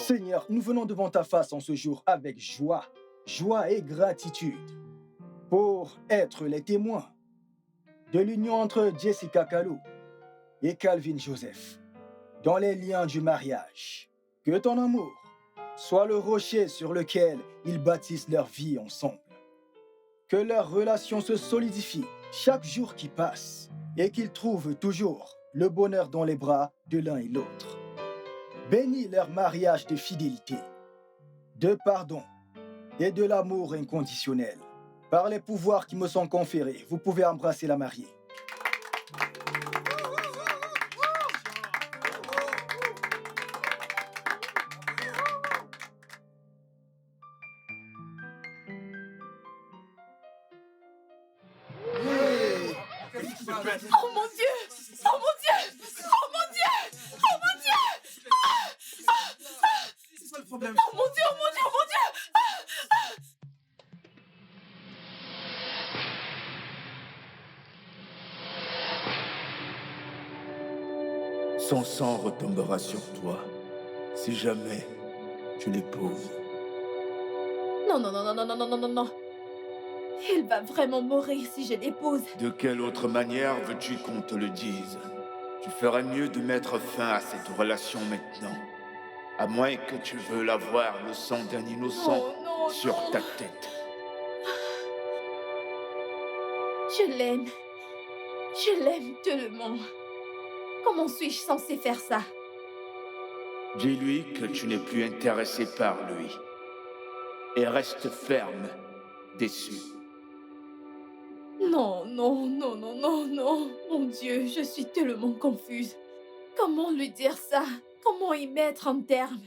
Seigneur, nous venons devant ta face en ce jour avec joie et gratitude pour être les témoins de l'union entre Jessica Kalou et Calvin Joseph dans les liens du mariage. Que ton amour soit le rocher sur lequel ils bâtissent leur vie ensemble. Que leur relation se solidifie chaque jour qui passe et qu'ils trouvent toujours le bonheur dans les bras de l'un et l'autre. Bénis leur mariage de fidélité, de pardon et de l'amour inconditionnel. Par les pouvoirs qui me sont conférés, vous pouvez embrasser la mariée. Oh mon Dieu! Oh mon Dieu! Oh mon Dieu! Oh mon Dieu! C'est quoi le problème? Oh mon Dieu! Oh mon Dieu! Oh mon Dieu! Son sang retombera sur toi si jamais tu l'épouses. Non, non, non, non, non, non, non, non, non, non. Il va vraiment mourir si je l'épouse. De quelle autre manière veux-tu qu'on te le dise? Tu ferais mieux de mettre fin à cette relation maintenant. À moins que tu veuilles avoir le sang d'un innocent Oh non, sur non. ta tête. Je l'aime. Je l'aime tellement. Comment suis-je censée faire ça? Dis-lui que tu n'es plus intéressé par lui. Et reste ferme, déçu. Non, non, non, non, non, non. Mon Dieu, je suis tellement confuse. Comment lui dire ça? Comment y mettre un terme?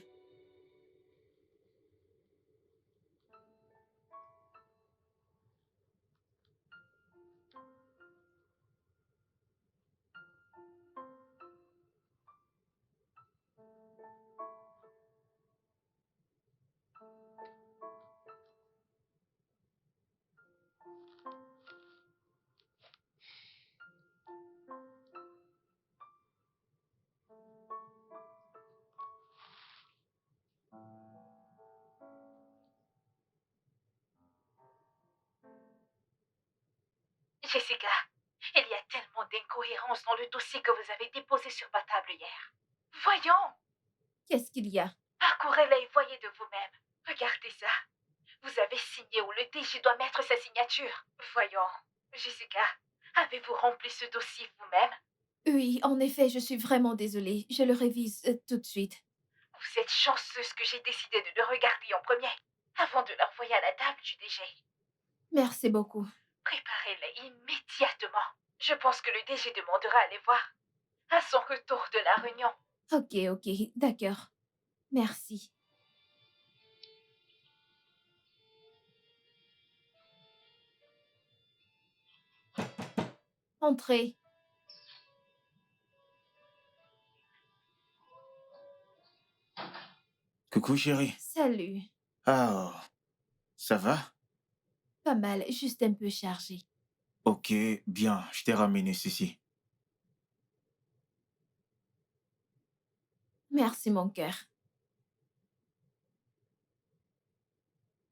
Jessica, il y a tellement d'incohérences dans le dossier que vous avez déposé sur ma table hier. Voyons, Qu'est-ce qu'il y a? parcourez-la et voyez de vous-même. Regardez ça. Vous avez signé où le DG doit mettre sa signature. Voyons, Jessica, avez-vous rempli ce dossier vous-même? Oui, en effet, je suis vraiment désolée. Je le révise tout de suite. Vous êtes chanceuse que j'ai décidé de le regarder en premier, avant de l'envoyer à la table du DG. Merci beaucoup. Préparez-la immédiatement. Je pense que le DG demandera à les voir à son retour de la réunion. Ok, d'accord. Merci. Entrez. Coucou chérie. Salut. Ah, ça va? Pas mal, juste un peu chargé. Ok, bien, je t'ai ramené ceci. Merci, mon cœur.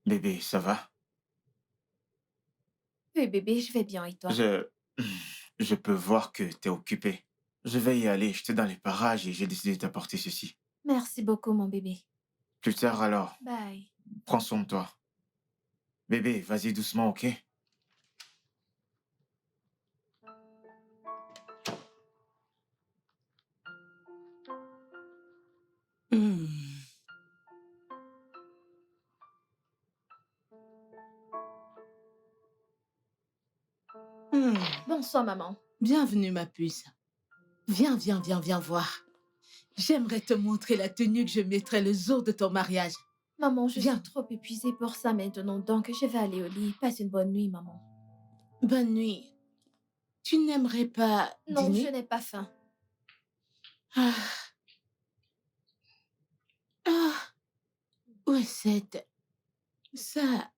Bébé, ça va? Oui, bébé, je vais bien et toi? Je... Je peux voir que t'es occupé. Je vais y aller, j'étais dans les parages et j'ai décidé de t'apporter ceci. Merci beaucoup, mon bébé. Plus tard alors, Bye. prends soin de toi. Bébé, vas-y doucement, ok? Bonsoir, maman. Bienvenue, ma puce. Viens, viens voir. J'aimerais te montrer la tenue que je mettrai le jour de ton mariage. Maman, je Viens. suis trop épuisée pour ça maintenant, donc je vais aller au lit. Passe une bonne nuit, maman. Bonne nuit. Tu n'aimerais pas Non, je dîner? n'ai pas faim. Ah. Ah. Où est cette... Ça...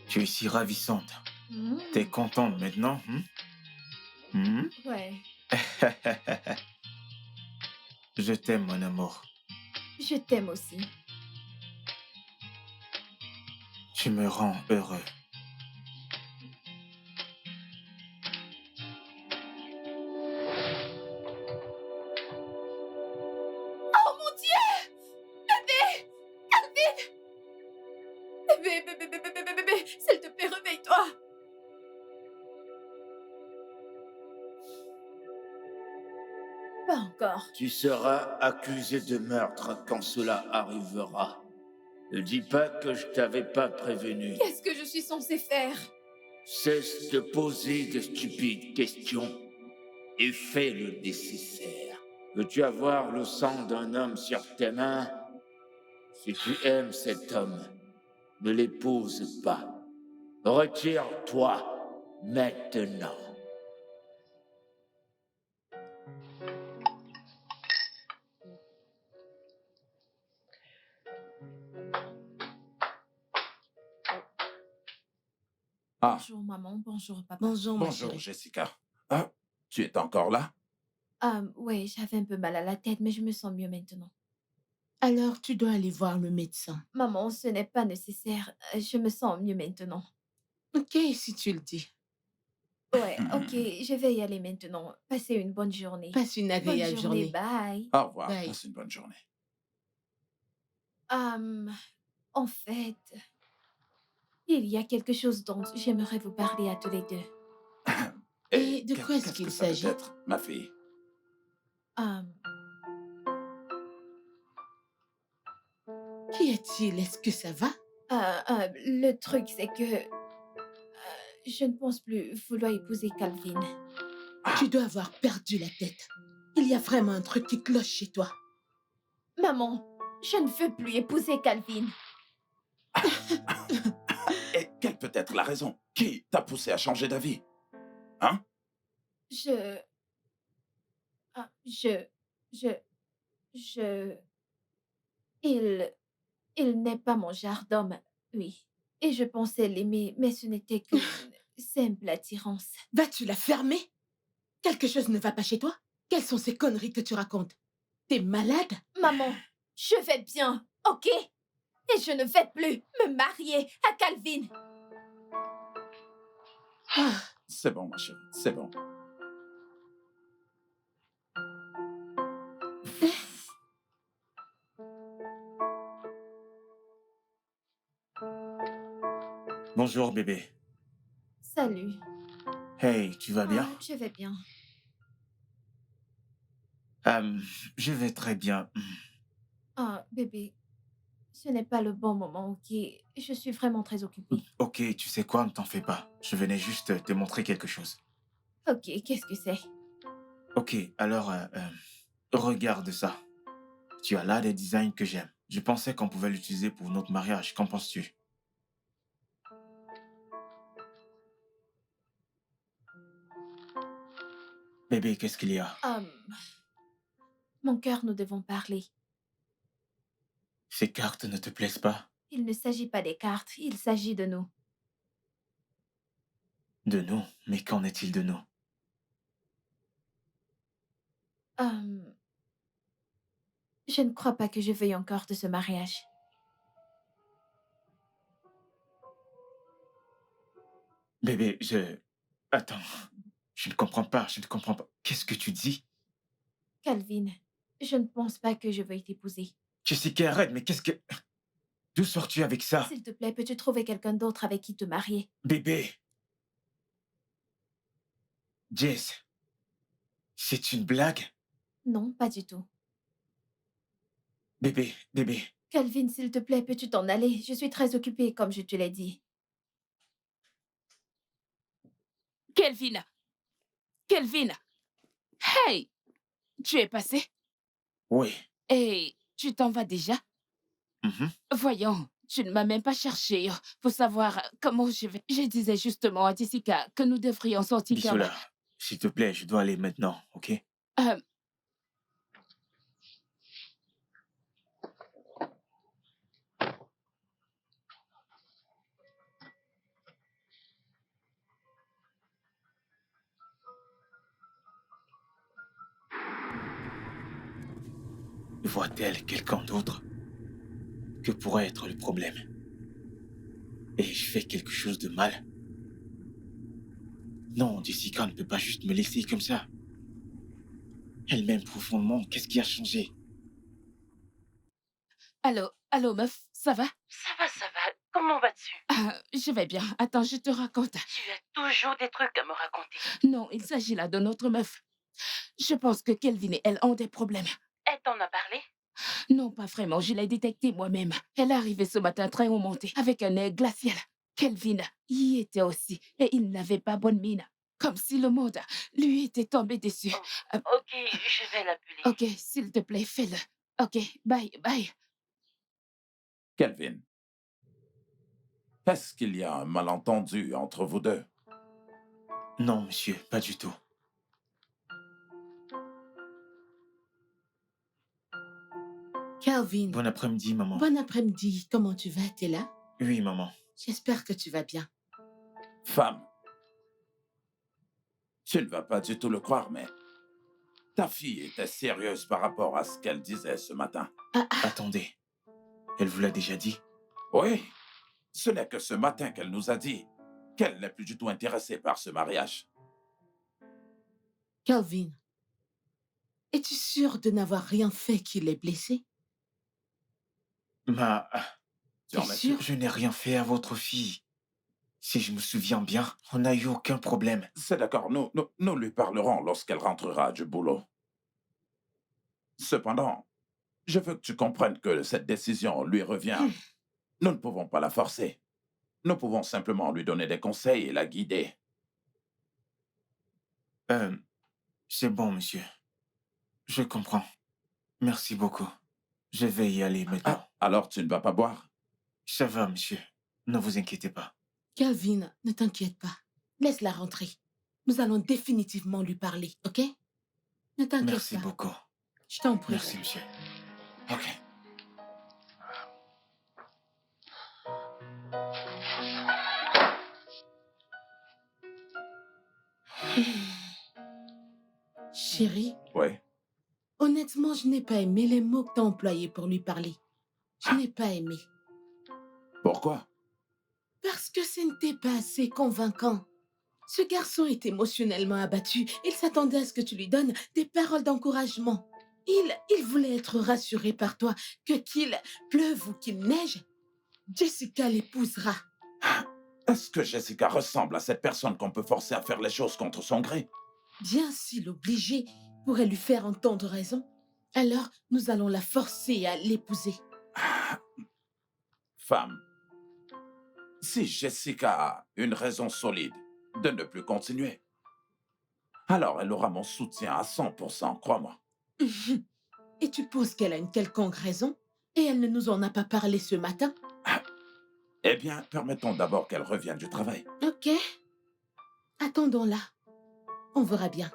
Tu es si ravissante. T'es contente maintenant, hein? Hmm? Ouais, Je t'aime, mon amour. je t'aime aussi. Tu me rends heureux. Oh mon Dieu! Bébé! Calvin! Bébé! S'il te plaît, réveille-toi! Pas encore. Tu seras accusé de meurtre quand cela arrivera. Ne dis pas que je t'avais pas prévenu. Qu'est-ce que je suis censée faire? Cesse de poser de stupides questions et fais le nécessaire. Veux-tu avoir le sang d'un homme sur tes mains? Si tu aimes cet homme, ne l'épouse pas. Retire-toi maintenant. Ah, Bonjour maman, bonjour papa. Bonjour, ma bonjour, chérie. Jessica. Ah, tu es encore là? Ouais, j'avais un peu mal à la tête, mais je me sens mieux maintenant. Alors, tu dois aller voir le médecin. Maman, ce n'est pas nécessaire. Je me sens mieux maintenant. Ok, si tu le dis. Ouais, ok, je vais y aller maintenant. Passez une bonne journée. Passe une Bonne agréable journée, journée. bye. Au revoir, Bye. passe une bonne journée. En fait, il y a quelque chose dont j'aimerais vous parler à tous les deux. Et de quoi est-ce qu'est-ce qu'il que ça peut s'agit? être, ma fille? Qu'y a-t-il? Est-ce que ça va? Le truc, c'est que je ne pense plus vouloir épouser Calvin. Tu dois avoir perdu la tête. Il y a vraiment un truc qui cloche chez toi. Maman, je ne veux plus épouser Calvin. Et quelle peut être la raison? Qui t'a poussé à changer d'avis? Hein? Je... ah, je... Il n'est pas mon genre d'homme, oui. Et je pensais l'aimer, mais ce n'était qu'une simple attirance. Vas-tu la fermer? Quelque chose ne va pas chez toi? Quelles sont ces conneries que tu racontes? T'es malade? Maman, je vais bien, ok? Et je ne vais plus me marier à Calvin. Ah, C'est bon, ma chérie, c'est bon. Bonjour, bébé. Salut. Hey, tu vas bien? Je vais bien. Je vais très bien. Bébé, ce n'est pas le bon moment, ok? Je suis vraiment très occupée. Ok, tu sais quoi, ne t'en fais pas. Je venais juste te montrer quelque chose. Ok, qu'est-ce que c'est? Ok, alors, regarde ça. Tu as là des designs que j'aime. Je pensais qu'on pouvait l'utiliser pour notre mariage. Qu'en penses-tu? Bébé, qu'est-ce qu'il y a? Mon cœur, nous devons parler. Ces cartes ne te plaisent pas? Il ne s'agit pas des cartes, il s'agit de nous. De nous? Mais qu'en est-il de nous? Je ne crois pas que je veuille encore de ce mariage. Bébé, Attends. Je ne comprends pas, je ne comprends pas. Qu'est-ce que tu dis? Calvin, je ne pense pas que je veuille t'épouser. Jessica, arrête, mais qu'est-ce que... D'où sors-tu avec ça? S'il te plaît, peux-tu trouver quelqu'un d'autre avec qui te marier? Bébé! Jess, c'est une blague? Non, pas du tout. Bébé. Calvin, s'il te plaît, peux-tu t'en aller? Je suis très occupée, comme je te l'ai dit. Kelvin! Kelvin! Hey! Tu es passé? Oui. Et tu t'en vas déjà? Mhm. Voyons, tu ne m'as même pas cherché pour savoir comment je vais. Je disais justement à Jessica que nous devrions sortir. Bisola, s'il te plaît, je dois aller maintenant, ok? Euh, voit-elle quelqu'un d'autre? Que pourrait être le problème? Et je fais quelque chose de mal? Non, Jessica ne peut pas juste me laisser comme ça. Elle m'aime profondément. Qu'est-ce qui a changé? Allô, meuf, ça va? Ça va. Comment vas-tu? Je vais bien. Attends, je te raconte. Tu as toujours des trucs à me raconter. Non, il s'agit là de notre meuf. Je pense que Kelvin et elle ont des problèmes. Elle t'en a parlé? Non, pas vraiment, je l'ai détecté moi-même. Elle est arrivée ce matin très remontée, avec un air glacial. Kelvin y était aussi, et il n'avait pas bonne mine. Comme si le monde lui était tombé dessus. Ok, je vais l'appeler. Ok, s'il te plaît, fais-le. Ok, bye. Kelvin, est-ce qu'il y a un malentendu entre vous deux? Non, monsieur, pas du tout. Calvin, Bon après-midi, maman. bon après-midi. Comment tu vas? T'es là? Oui, maman. J'espère que tu vas bien. Femme, tu ne vas pas du tout le croire, mais ta fille était sérieuse par rapport à ce qu'elle disait ce matin. Attendez. Elle vous l'a déjà dit? Oui, ce n'est que ce matin qu'elle nous a dit qu'elle n'est plus du tout intéressée par ce mariage. Calvin, es-tu sûr de n'avoir rien fait qui l'ait blessé? Tu en T'es es sûr? Je n'ai rien fait à votre fille. Si je me souviens bien, on n'a eu aucun problème. C'est d'accord, nous lui parlerons lorsqu'elle rentrera du boulot. Cependant, je veux que tu comprennes que cette décision lui revient. Nous ne pouvons pas la forcer. Nous pouvons simplement lui donner des conseils et la guider. C'est bon, monsieur. Je comprends. Merci beaucoup. Je vais y aller maintenant. Alors tu ne vas pas boire? Ça va, monsieur. Ne vous inquiétez pas. Calvin, ne t'inquiète pas. Laisse-la rentrer. Nous allons définitivement lui parler, ok? Ne t'inquiète pas. Merci beaucoup. Je t'en prie. Merci, monsieur. Ok. Chérie, Oui. honnêtement, je n'ai pas aimé les mots que tu as employés pour lui parler. Je n'ai pas aimé. Pourquoi? Parce que ce n'était pas assez convaincant. Ce garçon est émotionnellement abattu. Il s'attendait à ce que tu lui donnes des paroles d'encouragement. Il voulait être rassuré par toi que qu'il pleuve ou qu'il neige, Jessica l'épousera. Est-ce que Jessica ressemble à cette personne qu'on peut forcer à faire les choses contre son gré? Bien si l'obliger pourrait lui faire entendre raison, alors nous allons la forcer à l'épouser. Femme, si Jessica a une raison solide de ne plus continuer, alors elle aura mon soutien à 100%, crois-moi. Et tu penses qu'elle a une quelconque raison? Et elle ne nous en a pas parlé ce matin? Eh bien, permettons d'abord qu'elle revienne du travail. Ok. Attendons-la. On verra bien.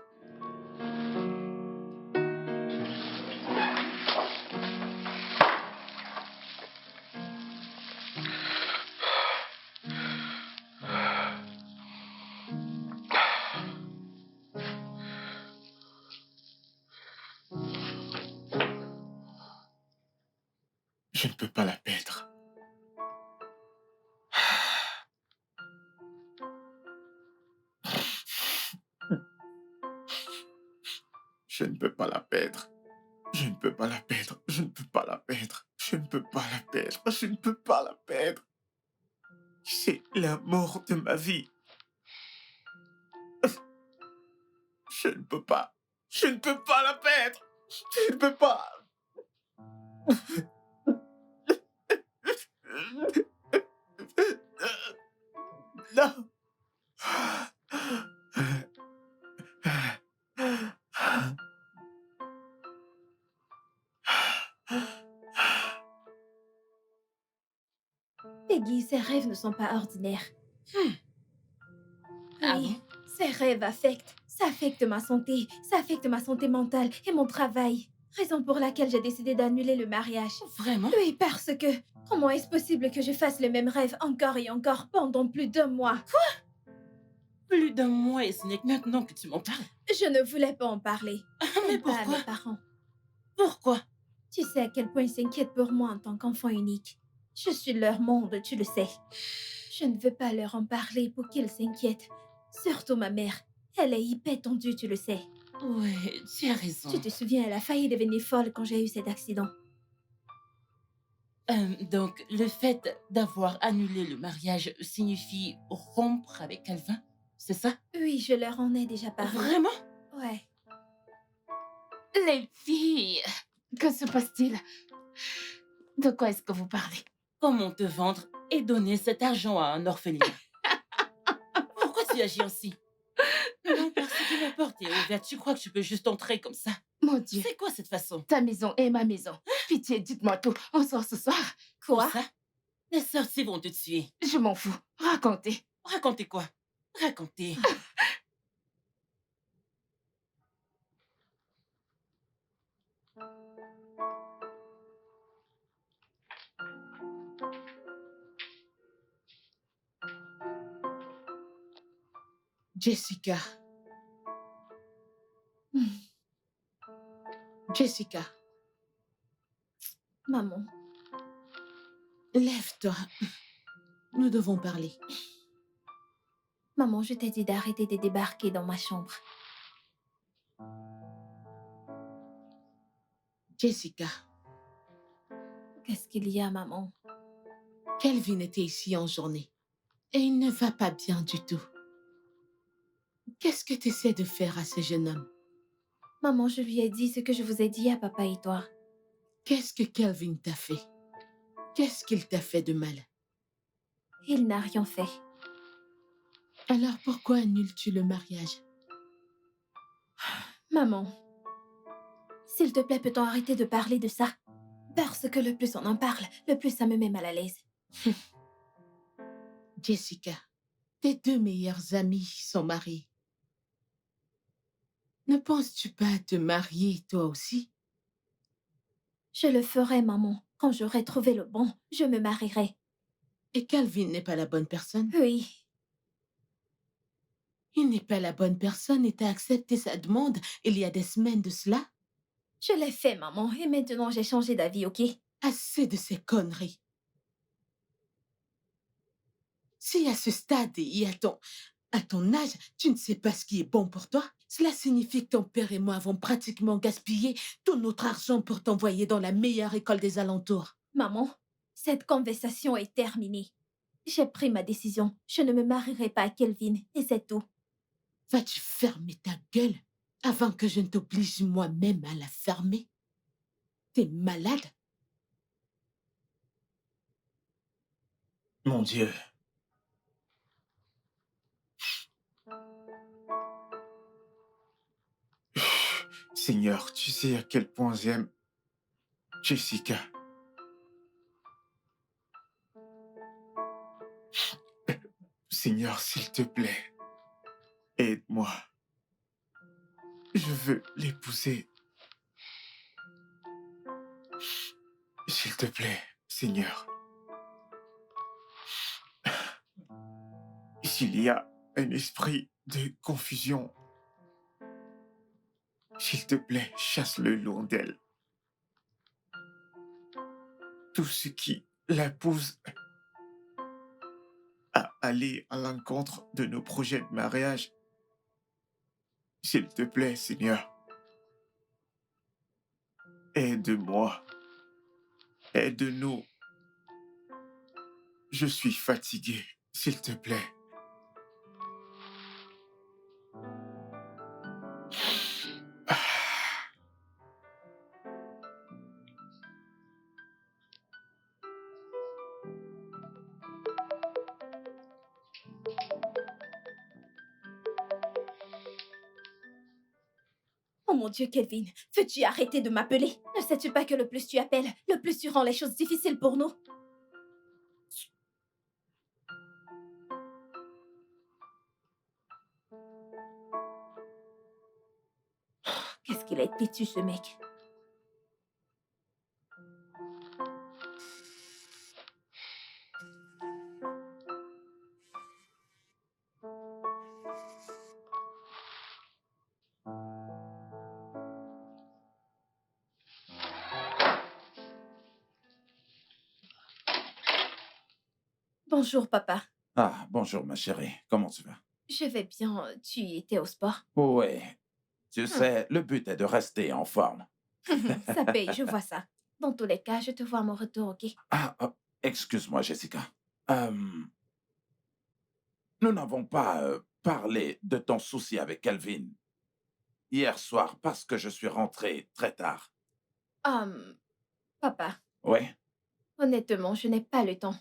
Je ne peux pas la perdre. Je ne peux pas la perdre. Je ne peux pas la perdre. Je ne peux pas la perdre. Je ne peux pas la perdre. Je ne peux pas la perdre. C'est l'amour de ma vie. Je ne peux pas. Je ne peux pas la perdre. Je ne peux pas. Non. Peggy, ses rêves ne sont pas ordinaires. Ah Oui, bon? ces rêves affectent. Ça affecte ma santé. Ça affecte ma santé mentale et mon travail. Raison pour laquelle j'ai décidé d'annuler le mariage. Vraiment? Oui, parce que... Comment est-ce possible que je fasse le même rêve encore et encore pendant plus d'1 mois? Plus d'un mois et ce n'est que maintenant que tu m'en parles. Je ne voulais pas en parler. Mais Même pas à pourquoi? mes parents. Pourquoi? Tu sais à quel point ils s'inquiètent pour moi en tant qu'enfant unique. Je suis leur monde, tu le sais. Je ne veux pas leur en parler pour qu'ils s'inquiètent. Surtout ma mère. Elle est hyper tendue, tu le sais. Ouais, tu as raison. Tu te souviens, elle a failli devenir folle quand j'ai eu cet accident. Donc, le fait d'avoir annulé le mariage signifie rompre avec Calvin, c'est ça? Oui, je leur en ai déjà parlé. Vraiment? Ouais. Les filles, que se passe-t-il? De quoi est-ce que vous parlez? Comment te vendre et donner cet argent à un orphelinat? Pourquoi tu agis ainsi? Non, parce que ma porte est ouverte. Tu crois que je peux juste entrer comme ça? Mon Dieu, C'est quoi cette façon? ta maison est ma maison. Pitié, dites-moi tout. On sort ce soir. Pour Quoi? ça? Les sorciers vont te tuer. Je m'en fous. Racontez. Racontez quoi? Racontez. Jessica. Jessica, Maman. lève-toi. Nous devons parler. Maman, je t'ai dit d'arrêter de débarquer dans ma chambre. Jessica, Qu'est-ce qu'il y a, maman? Kelvin était ici en journée. Et il ne va pas bien du tout. Qu'est-ce que tu essaies de faire à ce jeune homme? Maman, je lui ai dit ce que je vous ai dit à papa et toi. Qu'est-ce que Kelvin t'a fait? Qu'est-ce qu'il t'a fait de mal? Il n'a rien fait. Alors pourquoi annules-tu le mariage? Maman, s'il te plaît, peut-on arrêter de parler de ça? Parce que le plus on en parle, le plus ça me met mal à l'aise. Jessica, tes deux meilleurs amis sont mariés. Ne penses-tu pas à te marier toi aussi? Je le ferai, maman. Quand j'aurai trouvé le bon, je me marierai. Et Calvin n'est pas la bonne personne? Oui. Il n'est pas la bonne personne et t'as accepté sa demande il y a des semaines de cela? Je l'ai fait, maman, et maintenant j'ai changé d'avis, ok? Assez de ces conneries. Si à ce stade et à ton âge, tu ne sais pas ce qui est bon pour toi, cela signifie que ton père et moi avons pratiquement gaspillé tout notre argent pour t'envoyer dans la meilleure école des alentours. Maman, cette conversation est terminée. J'ai pris ma décision. Je ne me marierai pas à Kelvin, et c'est tout. Vas-tu fermer ta gueule avant que je ne t'oblige moi-même à la fermer? T'es malade? Mon Dieu. Seigneur, tu sais à quel point j'aime Jessica. Seigneur, s'il te plaît, aide-moi. Je veux l'épouser. S'il te plaît, Seigneur. S'il y a un esprit de confusion, s'il te plaît, chasse-le loin d'elle. Tout ce qui la pousse à aller à l'encontre de nos projets de mariage, s'il te plaît, Seigneur, aide-moi, aide-nous. Je suis fatigué, s'il te plaît. Ah. Oh mon Dieu, Kelvin, veux-tu arrêter de m'appeler? Ne sais-tu pas que le plus tu appelles, le plus tu rends les choses difficiles pour nous? Qu'est-ce qu'il est têtu, ce mec? Bonjour, papa. Ah, bonjour, ma chérie. Comment tu vas? Je vais bien. Tu étais au sport? Oui. Tu Hum, sais, le but est de rester en forme. Ça paye, je vois ça. Dans tous les cas, je te vois à mon retour, ok? Ah, excuse-moi, Jessica. Euh, nous n'avons pas parlé de ton souci avec Calvin hier soir parce que je suis rentré très tard. Hum, Papa, Oui? honnêtement, je n'ai pas le temps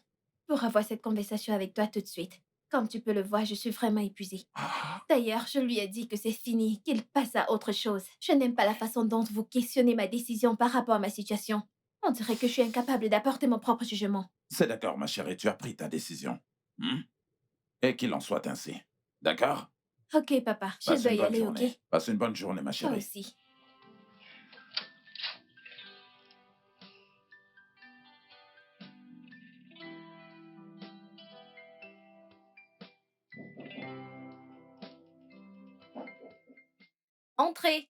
pour avoir cette conversation avec toi tout de suite. Comme tu peux le voir, je suis vraiment épuisée. Ah, D'ailleurs, je lui ai dit que c'est fini, qu'il passe à autre chose. Je n'aime pas la façon dont vous questionnez ma décision par rapport à ma situation. On dirait que je suis incapable d'apporter mon propre jugement. c'est d'accord, ma chérie, tu as pris ta décision. Hmm? Et qu'il en soit ainsi. D'accord? Ok, papa, je Passe dois une y bonne aller, ok? journée. Passe une bonne journée, ma Toi chérie. aussi. Entrez.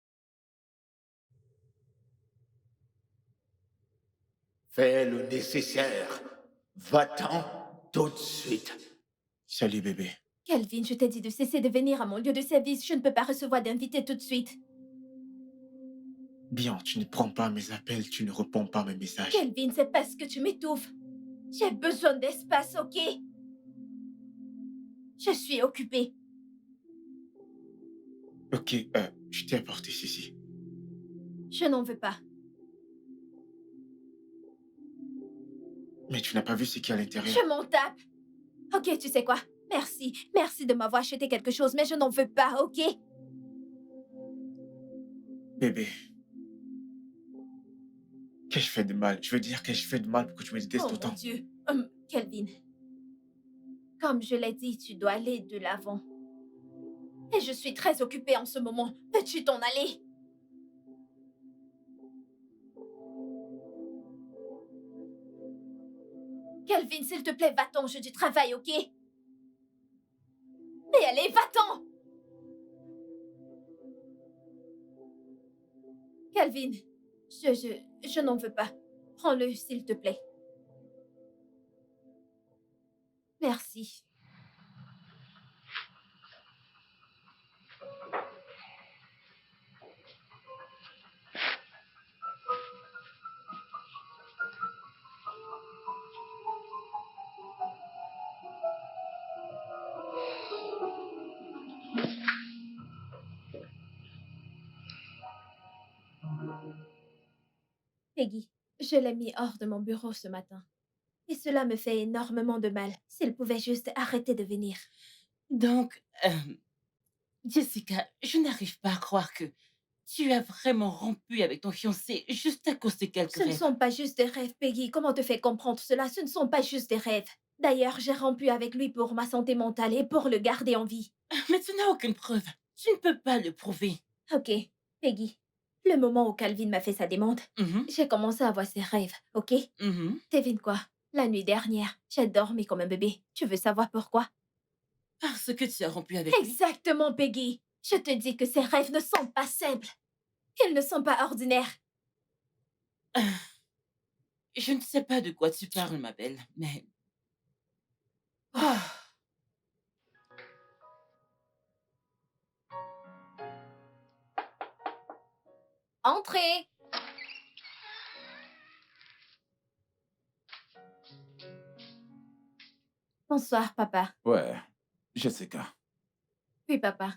Fais le nécessaire. Va-t'en tout de suite. Salut bébé. Calvin, je t'ai dit de cesser de venir à mon lieu de service. Je ne peux pas recevoir d'invités tout de suite. Bien, tu ne prends pas mes appels, tu ne réponds pas à mes messages. Calvin, c'est parce que tu m'étouffes. J'ai besoin d'espace, ok? Je suis occupée. Ok, je t'ai apporté ceci. Je n'en veux pas. Mais tu n'as pas vu ce qu'il y a à l'intérieur. Je m'en tape. Ok, tu sais quoi? Merci. Merci de m'avoir acheté quelque chose, mais je n'en veux pas, ok? Bébé, qu'ai-je fait de mal? Je veux dire, qu'ai-je fait de mal pour que tu me détestes Oh mon autant? Dieu. Calvin, comme je l'ai dit, tu dois aller de l'avant. Et je suis très occupée en ce moment. Peux-tu t'en aller? Calvin, s'il te plaît, va-t'en, je du travail, ok? Mais allez, va-t'en! Calvin, je n'en veux pas. Prends-le, s'il te plaît. Merci. Peggy, je l'ai mis hors de mon bureau ce matin. Et cela me fait énormément de mal. S'il pouvait juste arrêter de venir. Donc, Jessica, je n'arrive pas à croire que tu as vraiment rompu avec ton fiancé juste à cause de quelques Ce ne rêves. sont pas juste des rêves, Peggy. Comment te fais comprendre cela? Ce ne sont pas juste des rêves. D'ailleurs, j'ai rompu avec lui pour ma santé mentale et pour le garder en vie. Mais tu n'as aucune preuve. Tu ne peux pas le prouver. Ok, Peggy. Le moment où Calvin m'a fait sa demande, Mhm, j'ai commencé à avoir ses rêves, ok? mhm. Devine quoi? La nuit dernière, j'ai dormi comme un bébé. Tu veux savoir pourquoi? Parce que tu as rompu avec lui. Exactement, Peggy. Je te dis que ces rêves ne sont pas simples. Ils ne sont pas ordinaires. Je ne sais pas de quoi tu parles, ma belle, mais... Ah, Entrez! Bonsoir, papa. Ouais, Jessica. Oui, papa.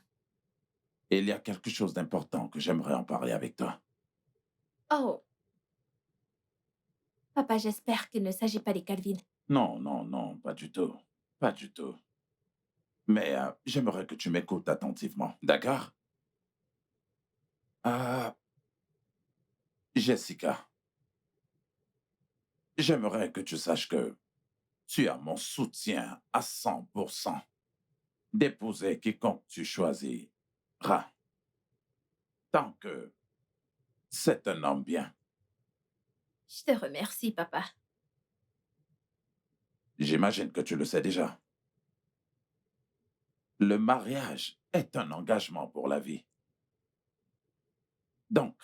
Il y a quelque chose d'important que j'aimerais en parler avec toi. Oh. Papa, j'espère qu'il ne s'agit pas des Calvin. Non, non, non, pas du tout. Pas du tout. Mais j'aimerais que tu m'écoutes attentivement, d'accord? Euh, Jessica, j'aimerais que tu saches que tu as mon soutien à 100% d'épouser quiconque tu choisiras. Tant que c'est un homme bien. Je te remercie, papa. J'imagine que tu le sais déjà. Le mariage est un engagement pour la vie. Donc,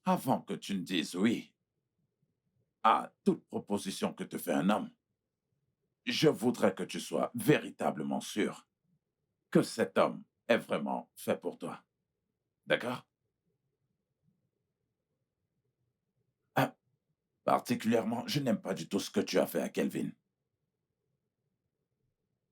avant que tu ne dises oui à toute proposition que te fait un homme, je voudrais que tu sois véritablement sûr que cet homme est vraiment fait pour toi. D'accord? Ah, particulièrement, je n'aime pas du tout ce que tu as fait à Kelvin.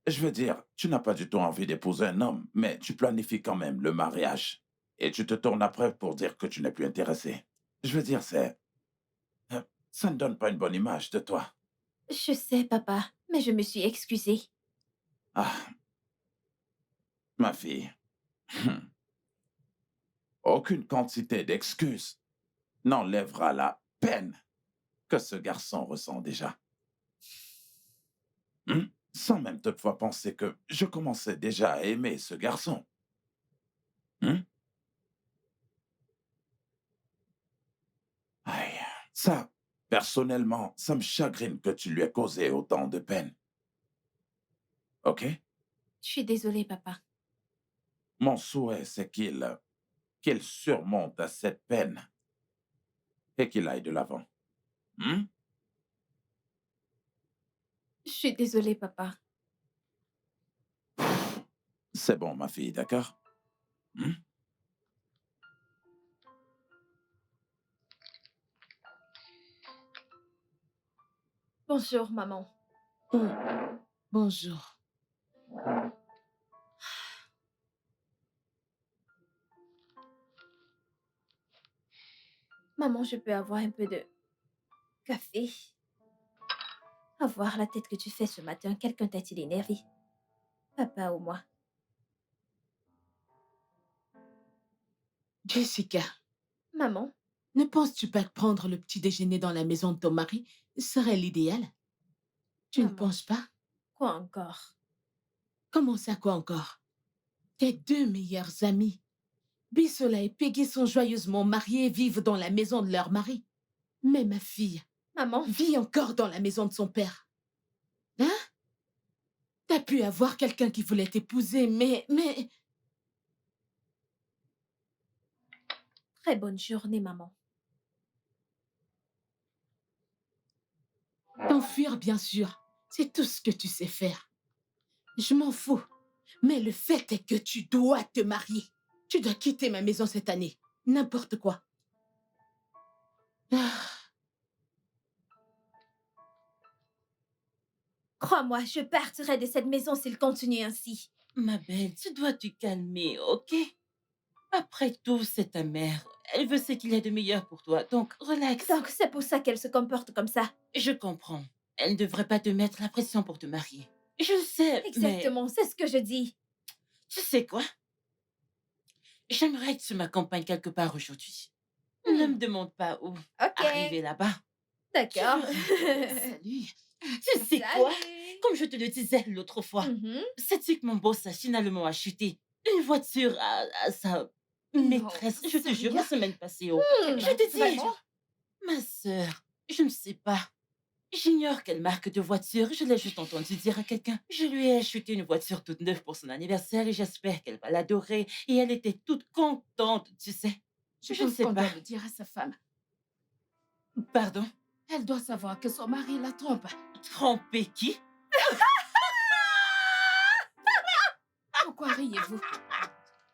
Je veux dire, tu n'as pas du tout envie d'épouser un homme, mais tu planifies quand même le mariage. Et tu te tournes après pour dire que tu n'es plus intéressé. Je veux dire, ça ne donne pas une bonne image de toi. Je sais, papa, mais je me suis excusée. Ah, ma fille. Aucune quantité d'excuses n'enlèvera la peine que ce garçon ressent déjà. Sans même toutefois penser que je commençais déjà à aimer ce garçon. Aïe, ça, personnellement, ça me chagrine que tu lui aies causé autant de peine. OK? Je suis désolée, papa. Mon souhait, c'est qu'il surmonte à cette peine et qu'il aille de l'avant. Je suis désolée, papa. C'est bon, ma fille, d'accord? Bonjour, maman. Oh, bonjour. Maman, je peux avoir un peu de café? Avoir la tête que tu fais ce matin, quelqu'un t'a-t-il énervé? Papa ou moi? Jessica, Maman? ne penses-tu pas que prendre le petit déjeuner dans la maison de ton mari serait l'idéal? Tu ne Maman, penses pas? quoi encore? Comment ça, quoi encore? Tes deux meilleurs amis, Bisola et Peggy, sont joyeusement mariés et vivent dans la maison de leur mari. Mais ma fille Maman? vit encore dans la maison de son père. Hein? T'as pu avoir quelqu'un qui voulait t'épouser, mais... Très bonne journée, maman. T'enfuir, bien sûr. C'est tout ce que tu sais faire. Je m'en fous. Mais le fait est que tu dois te marier. Tu dois quitter ma maison cette année. N'importe quoi. Ah, Crois-moi, je partirai de cette maison s'il continue ainsi. Ma belle, tu dois te calmer, ok? Après tout, c'est ta mère. Elle veut ce qu'il y a de meilleur pour toi, donc relax. Donc c'est pour ça qu'elle se comporte comme ça. Je comprends. Elle ne devrait pas te mettre la pression pour te marier. Je le sais, mais Exactement, c'est ce que je dis. tu sais quoi? J'aimerais que tu m'accompagnes quelque part aujourd'hui. Ne me demande pas où. Ok, Arriver là-bas. d'accord. Salut. Tu sais quoi? Salut. Comme je te le disais l'autre fois, Mhm. sais-tu que mon boss a finalement acheté une voiture à sa maîtresse? Je te jure, la semaine passée. Oh. Je te dis, Vraiment? ma sœur, je ne sais pas. J'ignore quelle marque de voiture, je l'ai juste entendu dire à quelqu'un. Je lui ai acheté une voiture toute neuve pour son anniversaire et j'espère qu'elle va l'adorer. Et elle était toute contente, tu sais. Je Je ne pense sais qu'on pas. doit le dire à sa femme. Pardon? Elle doit savoir que son mari la trompe. Tromper qui? Pourquoi riez-vous?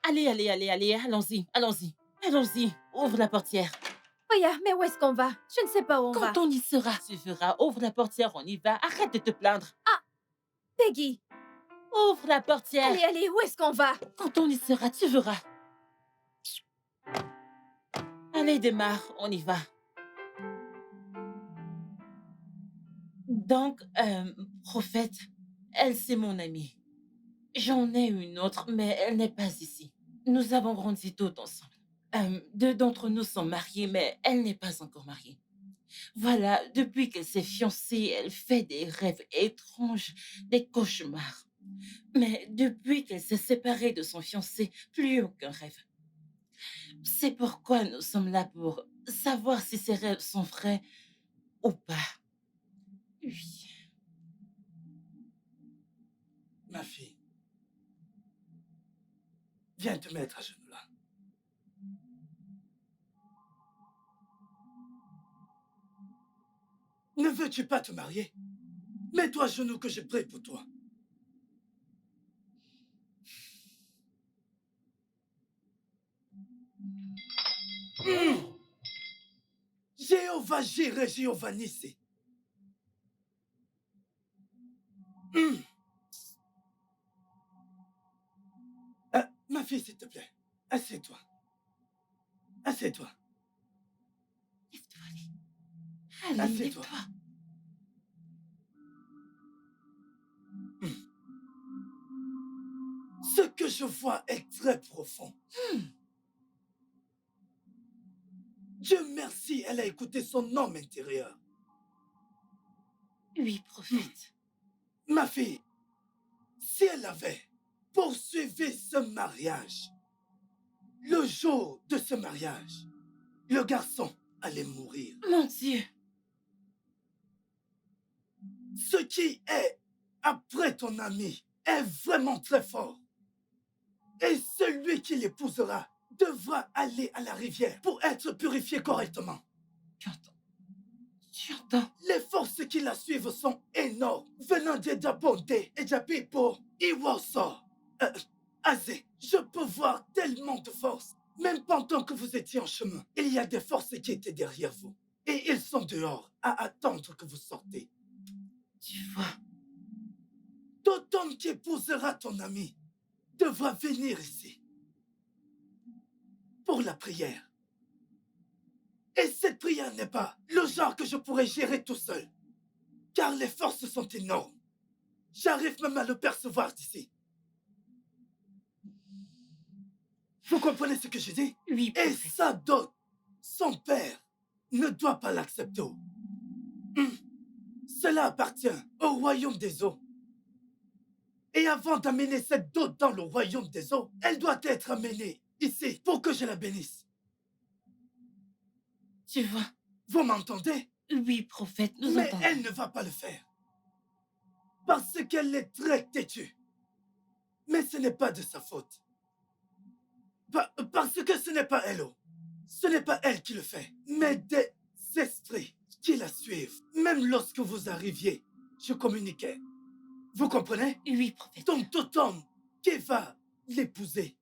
Allez, allons-y, allons-y, allons-y. Ouvre la portière. Oya, mais où est-ce qu'on va? Je ne sais pas où on va. Quand on y sera, tu verras. Ouvre la portière, on y va. Arrête de te plaindre. Peggy, Ouvre la portière. allez, allez, où est-ce qu'on va? Quand on y sera, tu verras. Allez, démarre, on y va. Donc, prophète, elle, c'est mon amie. J'en ai une autre, mais elle n'est pas ici. Nous avons grandi toutes ensemble. Deux d'entre nous sont mariés, mais elle n'est pas encore mariée. Voilà, depuis qu'elle s'est fiancée, elle fait des rêves étranges, des cauchemars. Mais depuis qu'elle s'est séparée de son fiancé, plus aucun rêve. C'est pourquoi nous sommes là pour savoir si ses rêves sont vrais ou pas. Oui. Ma fille, viens te mettre à genoux là. Ne veux-tu pas te marier? Mets-toi à genoux que je prie pour toi. Jéhovah Jireh, Jéhovah Nissi. Ma fille, s'il te plaît, assieds-toi. Assieds-toi. Lève-toi, allez. Allez, Assieds-toi. lève-toi. Ce que je vois est très profond. Dieu merci, elle a écouté son homme intérieur. Oui, prophète. Ma fille, si elle avait poursuivi ce mariage, le jour de ce mariage, le garçon allait mourir. Mon Dieu. Ce qui est après ton ami est vraiment très fort. Et celui qui l'épousera devra aller à la rivière pour être purifié correctement. Tu entends? Tu entends? Les forces qui la suivent sont énormes, venant de Dabondé et Japipo, Iwoso. Azé, je peux voir tellement de forces. Même pendant que vous étiez en chemin, il y a des forces qui étaient derrière vous. Et ils sont dehors à attendre que vous sortez. Tu vois? Tout homme qui épousera ton ami devra venir ici pour la prière. Et cette prière n'est pas le genre que je pourrais gérer tout seul, car les forces sont énormes. J'arrive même à le percevoir d'ici. Vous comprenez ce que je dis? Oui, Et prophète. sa dot, son père, ne doit pas l'accepter. Cela appartient au royaume des eaux. Et avant d'amener cette dot dans le royaume des eaux, elle doit être amenée ici pour que je la bénisse. Tu vois? Vous m'entendez? Oui, prophète, nous Mais entendons. elle ne va pas le faire. Parce qu'elle est très têtue. Mais ce n'est pas de sa faute. Parce que ce n'est pas elle. Ce n'est pas elle qui le fait. Mais des esprits qui la suivent. Même lorsque vous arriviez, je communiquais. Vous comprenez? Oui, prophète. Donc tout homme qui va l'épouser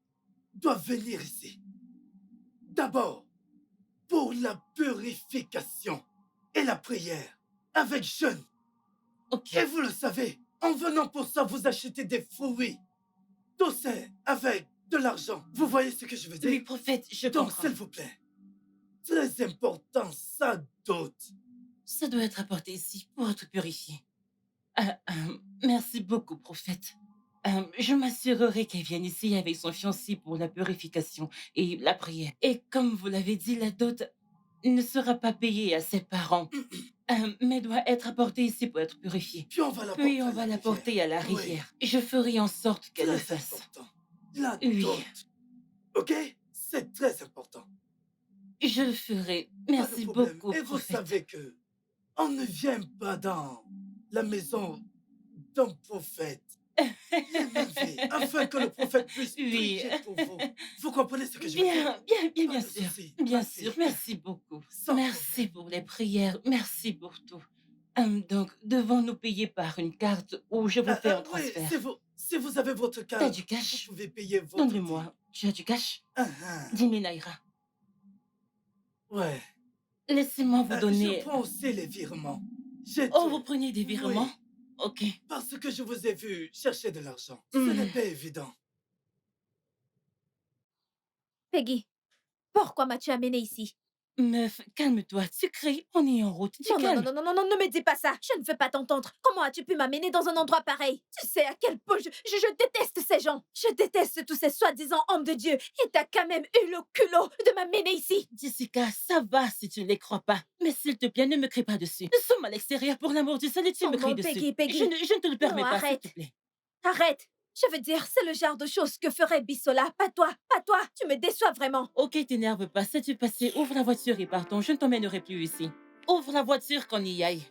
doit venir ici. D'abord, pour la purification et la prière, avec jeûne. Ok. Et vous le savez, en venant pour ça, vous achetez des fruits. Tout c'est avec de l'argent. Vous voyez ce que je veux dire? Oui, prophète, je Donc, comprends. s'il vous plaît, très important, ça dote. Ça doit être apporté ici pour être purifié. Merci beaucoup, prophète. Je m'assurerai qu'elle vienne ici avec son fiancé pour la purification et la prière. Et comme vous l'avez dit, la dot ne sera pas payée à ses parents, mais doit être apportée ici pour être purifiée. Puis on va la Puis porter on à va la la porter à la rivière. rivière. Je ferai en sorte qu'elle le Très fasse. important. La Oui. dot. OK? C'est très important. Je le ferai. Pas de Merci problème. beaucoup, Et vous prophète. savez que on ne vient pas dans la maison d'un prophète les mains vides, afin que le prophète puisse Oui. prier pour vous. Vous comprenez ce que je veux dire? Bien Pas de sûr. souci, Bien ma sûr. fille. Merci beaucoup. Sans Merci pour les prières. Merci pour tout. Donc, devons-nous payer par une carte ou je vous fais un Oui, transfert? si vous avez votre T'as carte, du cash? vous pouvez payer votre Donne-le-moi. Tu as du cash? 10 000 naira. Ouais. Laissez-moi vous Je donner... prends aussi les virements. J'ai Oh, tout. vous prenez des virements? Oui, Ok. parce que je vous ai vu chercher de l'argent. Ce n'est pas évident. Peggy, pourquoi m'as-tu amené ici? Meuf, calme-toi. Tu cries, on est en route. Tu Non, non, calmes. non, non, non, non, ne me dis pas ça. Je ne veux pas t'entendre. Comment as-tu pu m'amener dans un endroit pareil? Tu sais à quel point je déteste ces gens. Je déteste tous ces soi-disant hommes de Dieu. Et t'as quand même eu le culot de m'amener ici. Jessica, ça va si tu ne les crois pas. Mais s'il te plaît, ne me crie pas dessus. Nous sommes à l'extérieur pour l'amour du ciel et tu Oh me non, cries dessus. Peggy, Peggy. Je ne te le permets Non, pas, s'il arrête. te plaît. Arrête. Je veux dire, c'est le genre de choses que ferait Bissola. Pas toi, pas toi. Tu me déçois vraiment. Ok, t'énerve pas. Sais-tu passer? Ouvre la voiture et partons. Je ne t'emmènerai plus ici. Ouvre la voiture qu'on y aille.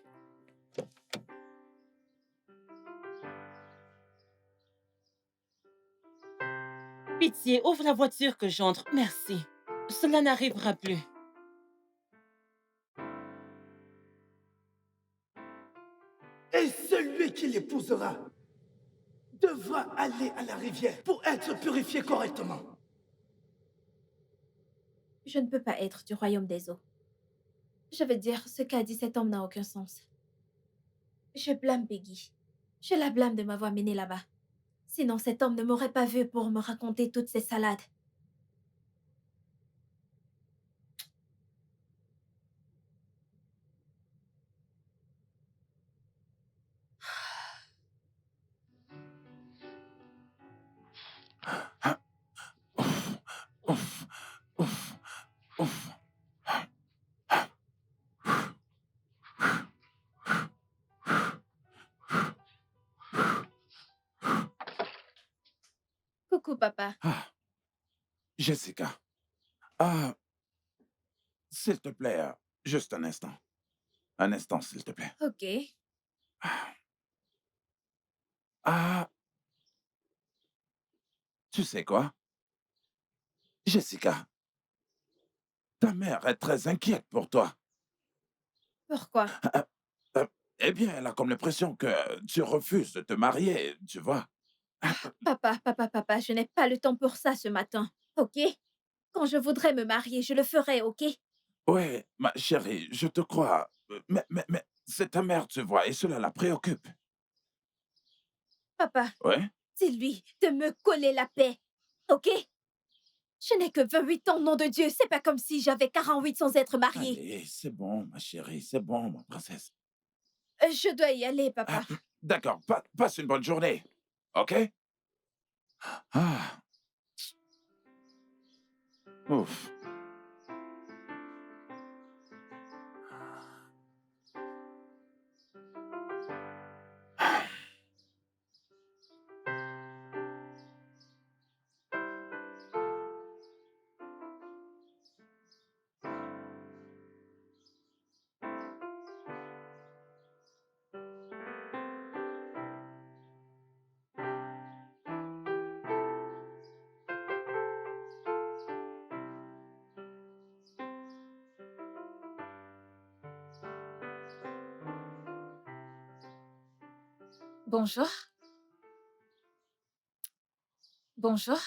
Pitié, ouvre la voiture que j'entre. Merci. Cela n'arrivera plus. Et celui qui l'épousera devra aller à la rivière pour être purifié correctement. Je ne peux pas être du royaume des eaux. Je veux dire, ce qu'a dit cet homme n'a aucun sens. Je blâme Peggy. Je la blâme de m'avoir menée là-bas. Sinon, cet homme ne m'aurait pas vue pour me raconter toutes ces salades. Ouf, ouf, ouf. Coucou, papa. Ah, Jessica. Ah, s'il te plaît, juste un instant. Un instant, s'il te plaît. Ok. Ah, tu sais quoi? Jessica, ta mère est très inquiète pour toi. Pourquoi? Euh, eh bien, elle a comme l'impression que tu refuses de te marier, tu vois. Papa, je n'ai pas le temps pour ça ce matin. Ok? Quand je voudrais me marier, je le ferai, ok? Oui, ma chérie, je te crois. Mais c'est ta mère, tu vois, et cela la préoccupe. Papa, Oui? dis-lui de me coller la paix. Ok? Je n'ai que 28 ans, nom de Dieu. C'est pas comme si j'avais 48 sans être mariée. Allez, c'est bon, ma chérie, c'est bon, ma princesse. Je dois y aller, papa. D'accord, passe une bonne journée, ok? Ah, ouf. Bonjour. Bonjour.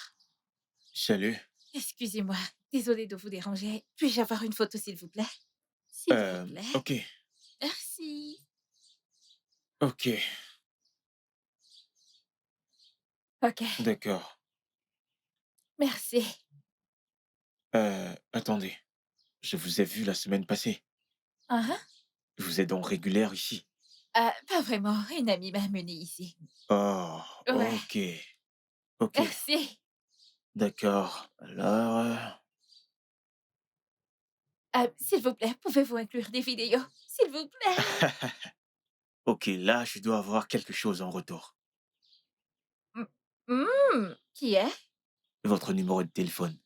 Salut. Excusez-moi. Désolée de vous déranger. Puis-je avoir une photo, s'il vous plaît? S'il vous plaît. Ok, Merci. ok, Ok. d'accord. Merci. Attendez. Je vous ai vu la semaine passée. Ah, ah. Vous êtes donc régulière ici. Pas vraiment. Une amie m'a amenée ici. Oh, Ouais. ok, ok, Merci. d'accord. Alors, S'il vous plaît, pouvez-vous inclure des vidéos? S'il vous plaît. ok, là, je dois avoir quelque chose en retour. Qui est? Votre numéro de téléphone.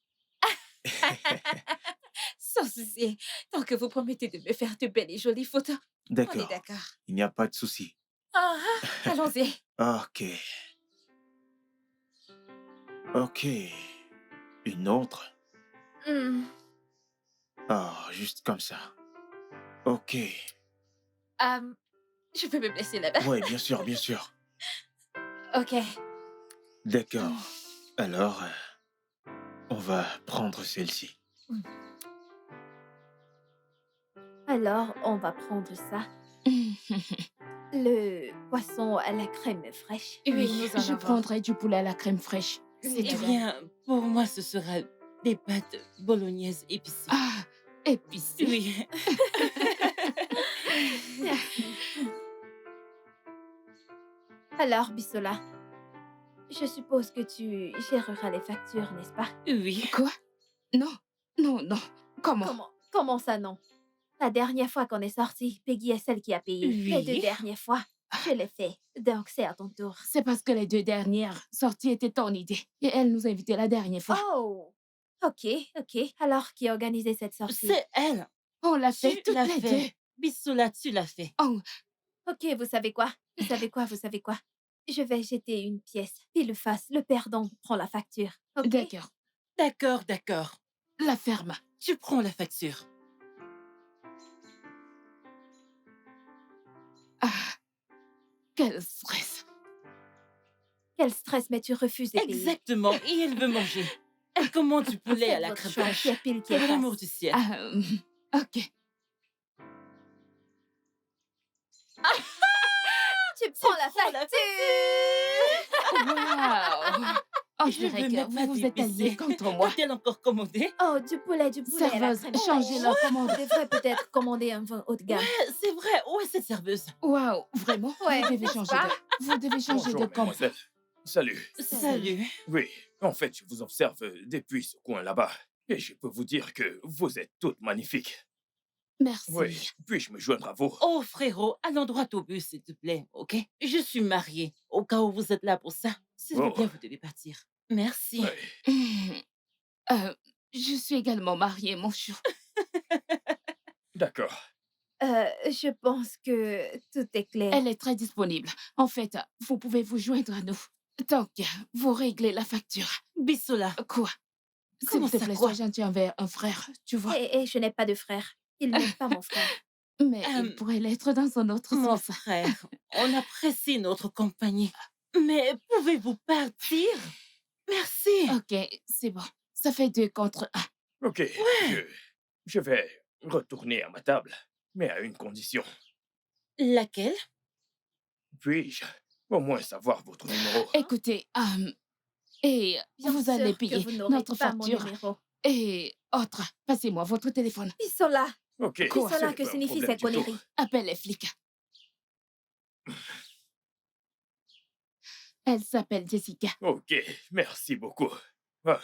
Sans souci. Tant que vous promettez de me faire de belles et jolies photos. On est D'accord, d'accord. il n'y a pas de souci. Ah, ah. Allons-y. Ok, ok. Une autre? Hmm. Oh, juste comme ça. Ok. Je peux me blesser là-bas. Oui, bien sûr, bien sûr. Ok. D'accord. Alors, on va prendre celle-ci. Alors, on va prendre ça. Le poisson à la crème fraîche. Oui, nous en Je avons. prendrai du poulet à la crème fraîche. Oui, Eh madame. bien, pour moi, ce sera des pâtes bolognaises épicées. Ah, épicé. Oui. Alors, Bissola, je suppose que tu géreras les factures, n'est-ce pas? Oui. Quoi? Non, non. Comment? Comment ça, non? La dernière fois qu'on est sorti, Peggy est celle qui a payé. Les 2 Oui. dernières fois, je l'ai fait. Donc, c'est à ton tour. C'est parce que les 2 dernières sorties étaient ton idée. Et elle nous a invités la dernière fois. Oh! Ok. Alors, qui a organisé cette sortie? C'est elle. On l'a fait Tu toutes l'as les fait. deux. Bissoula, tu l'as fait. Oh, Ok, vous savez quoi? Je vais jeter une pièce. Pile face, le perdant prend la facture. Ok? d'accord. D'accord. La ferme. Tu prends la facture. Ah, Quel stress. Quel stress, mais tu refuses de payer. Exactement. Et elle veut manger. Elle commande du poulet à Faites la votre crème choix, fraîche. qui est pile, qui est Pour l'amour face. du ciel. Ok. Tu prends la prends la facture. Wow. On Je dirait veux que même pas vous vous êtes t'épicer. alliés contre moi. A-t-elle encore commandé? Oh, du poulet à la Serveuse, crème changez fraîche. la commande. On devrait peut-être commander un vin haut de gamme. C'est vrai. Où est cette serveuse? Wow, vraiment? Ouais, Vous devez n'est-ce changer pas? vous devez changer Bonjour, de camp. mademoiselle. Salut. Salut. Oui, en fait, je vous observe depuis ce coin là-bas. Et je peux vous dire que vous êtes toutes magnifiques. Merci. Oui, puis-je me joindre à vous? Oh, frérot, allons droit au but, s'il te plaît, ok? Je suis mariée. Au cas où vous êtes là pour ça, s'il vous Oh. plaît, vous devez partir. Merci. Oui. Je suis également mariée, mon chou. D'accord. Je pense que tout est clair. Elle est très disponible. En fait, vous pouvez vous joindre à nous. Tant que vous réglez la facture. Bissola. Quoi? S'il Comment te ça, plaît, quoi? sois gentil envers un frère, tu vois. Et je n'ai pas de frère. Il n'est pas mon frère. Mais il pourrait l'être dans un autre Mon sens. frère, on apprécie notre compagnie. Mais pouvez-vous partir? Merci. Ok, c'est bon. Ça fait 2 contre 1. Ok, je vais retourner à ma table, mais à une condition. Laquelle? Puis-je au moins savoir votre numéro? Écoutez, et Bien vous sûr allez que payer vous n'aurez notre pas mon facture. numéro. Et autre, passez-moi votre téléphone. Bissola. Ok, Bissola, c'est que pas un signifient problème ces du tout. conneries? Appelle les flics. Elle s'appelle Jessica. Ok, merci beaucoup. Ah,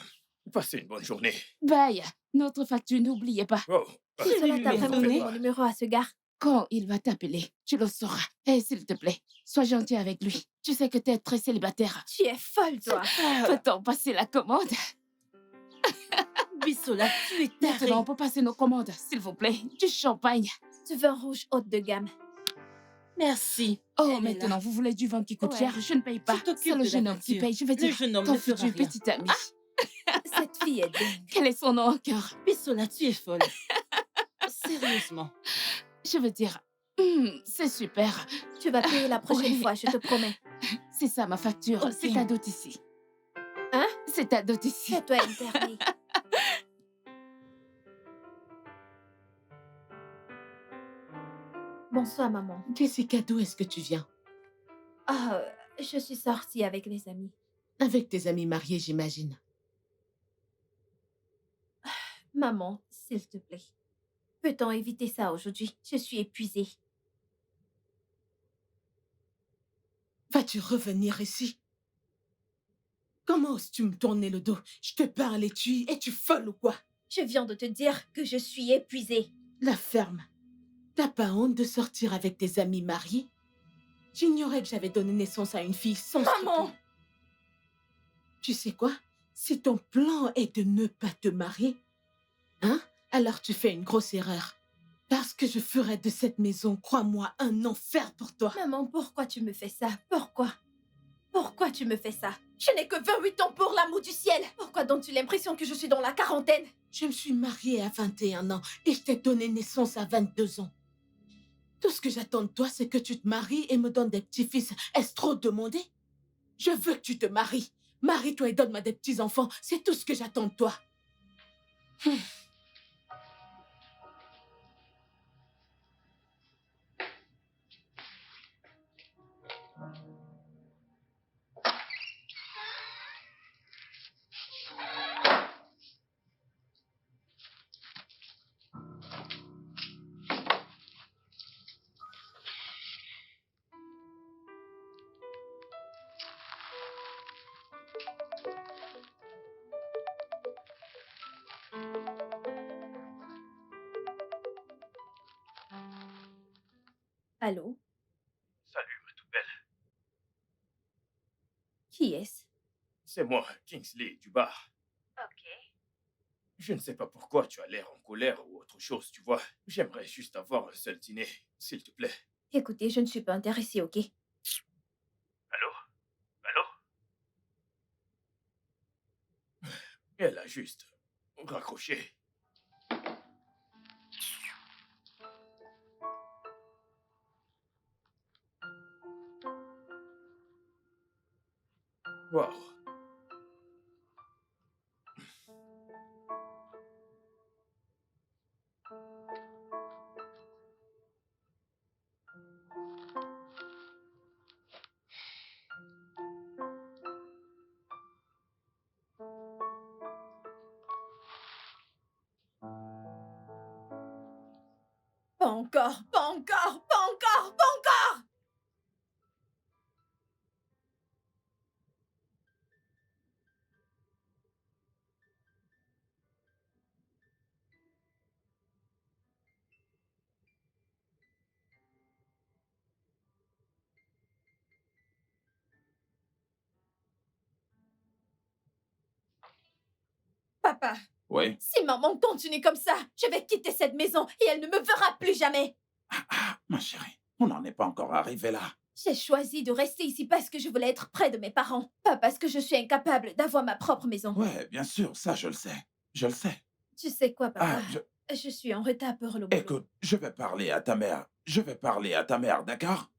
passez une bonne journée. Bye. Notre facture, n'oubliez pas. Oh, Bissola, t'as lui vraiment donner? donné mon numéro à ce gars? Quand il va t'appeler, tu le sauras. Et s'il te plaît, sois gentil avec lui. Tu sais que t'es très célibataire. Tu es folle, toi. Peut-on passer la commande? Bissola, tu es taré. Maintenant, on peut passer nos commandes, s'il vous plaît. Du champagne. Du vin rouge haute de gamme. Merci. Oh, Elle est maintenant, là. vous voulez du vin qui coûte Ouais. cher? Je ne paye pas. t'occupes C'est le de la jeune homme qui facture. paye. Je vais Le dire jeune homme ton ne fera futur rien. petit ami. Cette fille est dingue. Quel est son nom encore? Bissola, tu es folle. Sérieusement. Je veux dire, c'est super. Tu vas payer la prochaine Oui. fois, je te promets. C'est ça ma facture. Ok. C'est ta dot ici. Hein? C'est ta dot ici. Fais-toi interner. Bonsoir, maman. Jessica, d'où est-ce que tu viens? Ah, je suis sortie avec les amis. Avec tes amis mariés, j'imagine. Maman, s'il te plaît. Peut-on éviter ça aujourd'hui? Je suis épuisée. Vas-tu revenir ici? Comment oses-tu me tourner le dos? Je te parle et tu... Es-tu folle ou quoi? Je viens de te dire que je suis épuisée. La ferme. T'as pas honte de sortir avec tes amis mariés? J'ignorais que j'avais donné naissance à une fille sans Maman! scrupule. Tu sais quoi? Si ton plan est de ne pas te marier, hein? Alors tu fais une grosse erreur. Parce que je ferai de cette maison, crois-moi, un enfer pour toi. Maman, pourquoi tu me fais ça? Pourquoi? Pourquoi tu me fais ça? Je n'ai que 28 ans pour l'amour du ciel. Pourquoi donnes-tu l'impression que je suis dans la quarantaine? Je me suis mariée à 21 ans et je t'ai donné naissance à 22 ans. Tout ce que j'attends de toi, c'est que tu te maries et me donnes des petits-fils. Est-ce trop demandé? Je veux que tu te maries. Marie-toi et donne-moi des petits-enfants. C'est tout ce que j'attends de toi. Allô? Salut, ma toute belle. Qui est-ce? C'est moi, Kingsley, du bar. Ok. Je ne sais pas pourquoi tu as l'air en colère ou autre chose, tu vois. J'aimerais juste avoir un seul dîner, s'il te plaît. Écoutez, je ne suis pas intéressée, ok? Allô? Allô? Elle a juste raccroché. Waouh. Pas encore, pas encore, pas encore, pas encore! Papa, Oui? si maman continue comme ça, je vais quitter cette maison et elle ne me verra plus jamais. Ah, ma chérie, on n'en est pas encore arrivé là. J'ai choisi de rester ici parce que je voulais être près de mes parents, pas parce que je suis incapable d'avoir ma propre maison. Ouais, bien sûr, ça je le sais. Je le sais. Tu sais quoi, papa? Ah, Je suis en retard pour le boulot. écoute, je vais parler à ta mère. Je vais parler à ta mère, d'accord?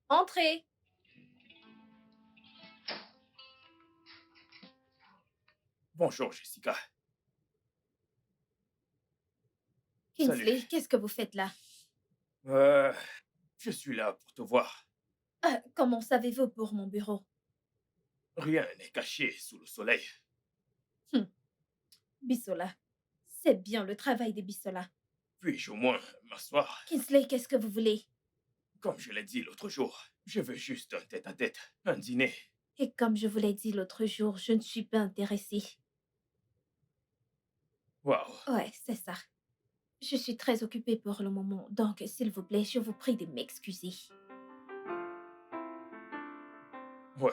Entrez. Bonjour, Jessica. Kingsley, Salut. qu'est-ce que vous faites là? Je suis là pour te voir. Comment savez-vous pour mon bureau? Rien n'est caché sous le soleil. Bissola. C'est bien le travail des Bissola. Puis-je au moins m'asseoir? Kingsley, qu'est-ce que vous voulez? Comme je l'ai dit l'autre jour, je veux juste un tête-à-tête, un dîner. Et comme je vous l'ai dit l'autre jour, je ne suis pas intéressée. Waouh. Ouais, c'est ça. Je suis très occupée pour le moment, donc s'il vous plaît, je vous prie de m'excuser. Ouais.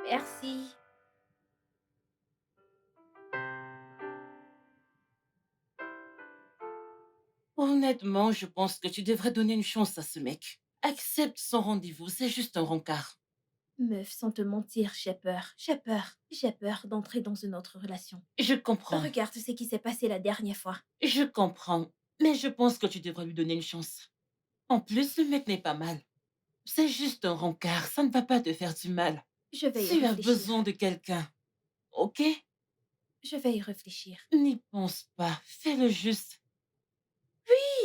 Merci. Honnêtement, je pense que tu devrais donner une chance à ce mec. Accepte son rendez-vous, c'est juste un rencard. Meuf, sans te mentir, j'ai peur. J'ai peur. J'ai peur d'entrer dans une autre relation. Je comprends, Regarde ce qui s'est passé la dernière fois. je comprends. Mais je pense que tu devrais lui donner une chance. En plus, le mec n'est pas mal. C'est juste un rencard, ça ne va pas te faire du mal. Je vais y Tu as réfléchir. besoin de quelqu'un, ok? Je vais y réfléchir. N'y pense pas, fais-le juste.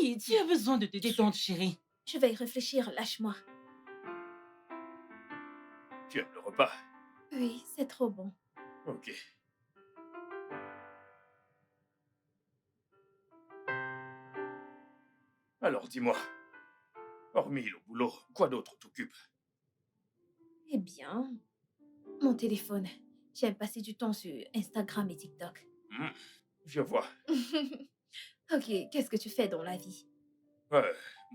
Oui, tu as besoin de te détendre, chérie. Je vais y réfléchir, lâche-moi. Tu aimes le repas? Oui, c'est trop bon. Ok. Alors dis-moi, hormis le boulot, quoi d'autre t'occupe? Eh bien, mon téléphone. J'aime passer du temps sur Instagram et TikTok. Je vois. Ok, qu'est-ce que tu fais dans la vie?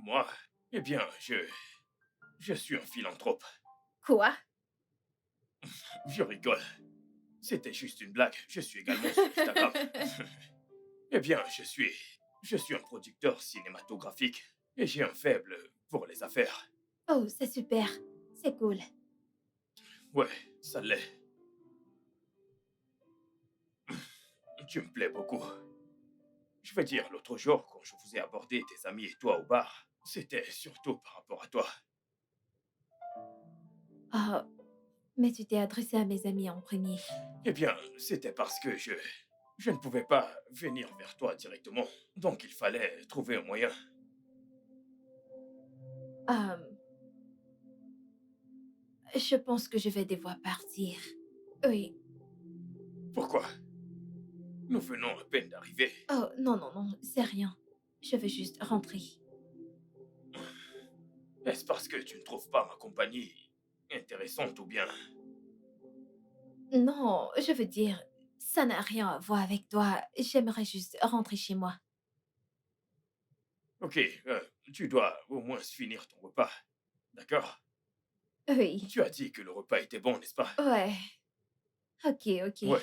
Moi, eh bien, je suis un philanthrope. Quoi? Je rigole. C'était juste une blague. Je suis également sur Instagram. Eh bien, je suis un producteur cinématographique et j'ai un faible pour les affaires. Oh, c'est super. C'est cool. Ouais, ça l'est. Tu me plais beaucoup. Je veux dire, l'autre jour, quand je vous ai abordé, tes amis et toi au bar, c'était surtout par rapport à toi. Ah, mais tu t'es adressé à mes amis en premier. Eh bien, c'était parce que je ne pouvais pas venir vers toi directement. Donc il fallait trouver un moyen. Je pense que je vais devoir partir. Oui. Pourquoi? Nous venons à peine d'arriver. Oh, non, non, non, c'est rien. Je veux juste rentrer. Est-ce parce que tu ne trouves pas ma compagnie intéressante ou bien... Non, je veux dire, ça n'a rien à voir avec toi. J'aimerais juste rentrer chez moi. Ok, tu dois au moins finir ton repas. D'accord? Oui. Tu as dit que le repas était bon, n'est-ce pas? Ouais. Ok, ok. Ouais.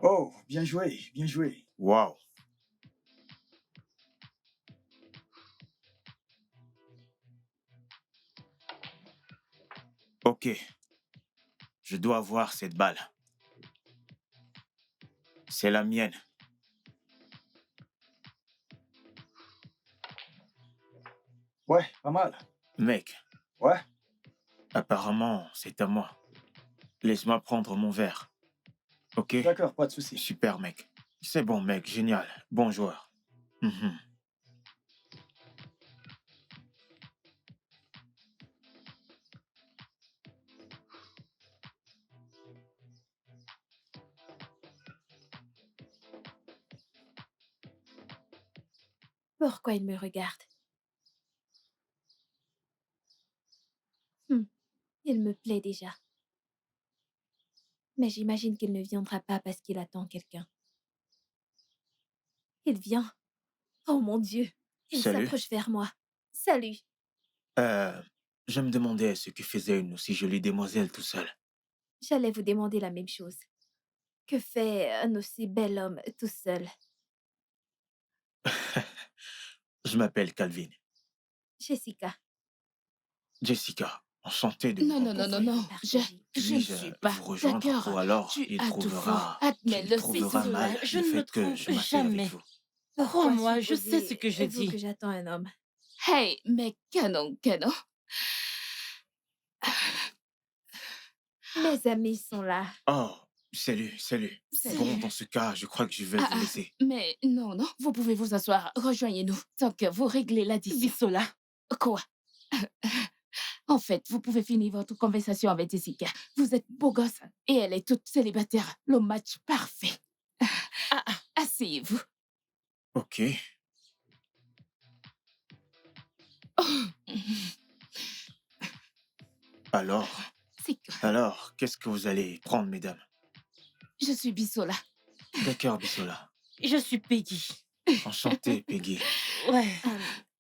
Oh, bien joué, bien joué. Waouh. Ok, je dois avoir cette balle. C'est la mienne. Ouais, pas mal. Mec, Ouais, apparemment, c'est à moi. Laisse-moi prendre mon verre. Ok? d'accord, pas de souci. Super, mec. C'est bon, mec, génial. Bon joueur. Mhm. Pourquoi il me regarde? Hmm, il me plaît déjà. Mais j'imagine qu'il ne viendra pas parce qu'il attend quelqu'un. Il vient. Oh mon Dieu. Il Salut. s'approche vers moi. Salut. Euh, je me demandais ce que faisait une aussi jolie demoiselle tout seul. J'allais vous demander la même chose. Que fait un aussi bel homme tout seul? Je m'appelle Calvin. Jessica. Jessica, enchanté de vous Non, non, non, non, rencontrer. non. Je ne Puis-je suis pas vous rejoindre d'accord. ou alors Tu il as tout faux. trouvera Admets-le, trouvera c'est mal Bisola, je le ne me fait que trompe je m'appelle avec jamais. vous. Pourquoi Crois-moi, je sais ce que je supposez-vous dis. que j'attends un homme? Hey, mais canon, canon. Mes amis sont là. Oh, salut, salut. Salut. Bon, dans ce cas, je crois que je vais vous laisser. Mais non, non, vous pouvez vous asseoir. Rejoignez-nous tant que vous réglez l'addition. Bisola, Quoi? En fait, vous pouvez finir votre conversation avec Jessica. Vous êtes beau gosse et elle est toute célibataire. Le match parfait. Asseyez-vous. Ok. Alors, C'est quoi? alors, qu'est-ce que vous allez prendre, mesdames? Je suis Bisola. D'accord, Bissola. je suis Peggy. Enchanté, Peggy. Ouais.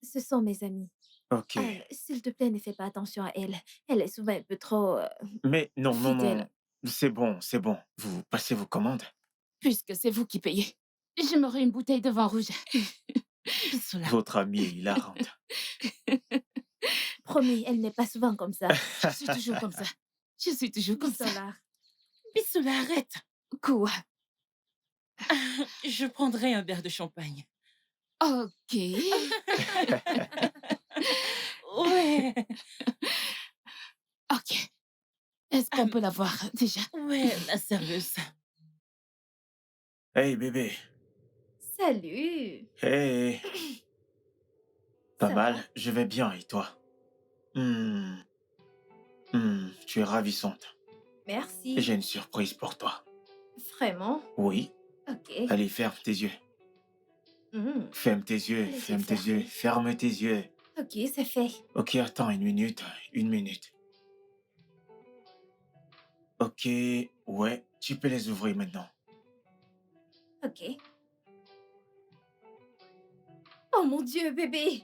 Ce sont mes amis. Ok. S'il te plaît, ne fais pas attention à elle. Elle est souvent un peu trop Mais non, non, non. fidèle. C'est bon, c'est bon. Vous passez vos commandes? Puisque c'est vous qui payez, j'aimerais une bouteille de vin rouge. Bisola. Votre amie est hilarante. Promis, elle n'est pas souvent comme ça. Je suis toujours comme ça. Je suis toujours comme ça. Bisola. Bisola, arrête. Quoi? Je prendrai un verre de champagne. Ok. Ouais. Ok. Est-ce qu'on peut la voir déjà? Ouais, la serveuse. Hey, bébé. Salut. Hey. Pas Ça mal, va? je vais bien, et toi? Tu es ravissante. Merci. J'ai une surprise pour toi. Vraiment? Oui, Ok. allez, ferme tes yeux. Hmm. Ferme tes yeux, Les yeux ferme tes fermés. yeux, ferme tes yeux. Ok, c'est fait. Ok, attends une minute, une minute. Ok, ouais, tu peux les ouvrir maintenant. Ok. Oh mon Dieu, bébé.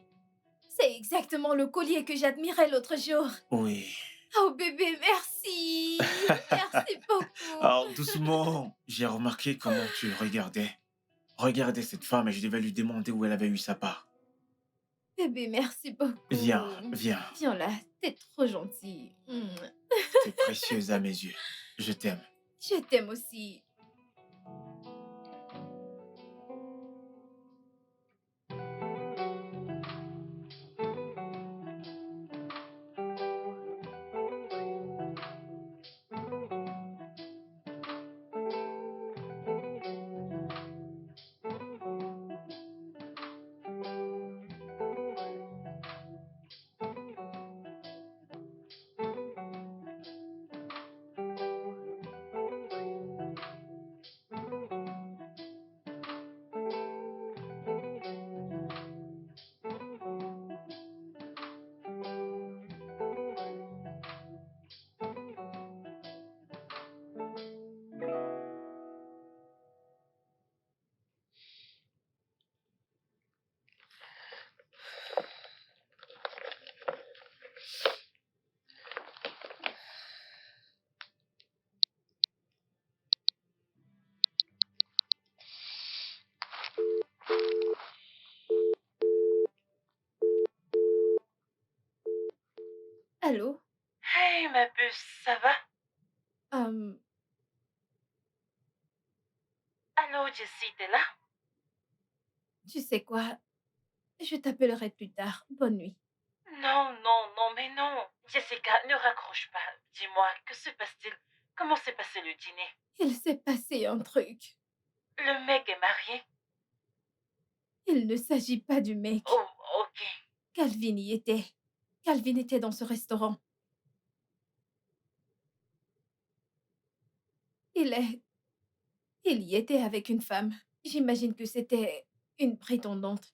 C'est exactement le collier que j'admirais l'autre jour. Oui. Oh bébé, merci. Merci beaucoup. Alors, doucement, j'ai remarqué comment tu regardais. Regardez cette femme et je devais lui demander où elle avait eu sa part. Bébé, merci beaucoup. Viens, viens. Viens là, t'es trop gentil. T'es précieuse à mes yeux. Je t'aime. Je t'aime aussi. Allô? Hey, ma puce, ça va? Euh, Allô, Jessie, t'es là? Tu sais quoi? Je t'appellerai plus tard. Bonne nuit. Non, non, non, mais non. Jessica, ne raccroche pas. Dis-moi, que se passe-t-il? Comment s'est passé le dîner? Il s'est passé un truc. Le mec est marié? Il ne s'agit pas du mec. Oh, ok. Calvin y était. Calvin était dans ce restaurant. Il est... Il y était avec une femme. J'imagine que c'était une prétendante.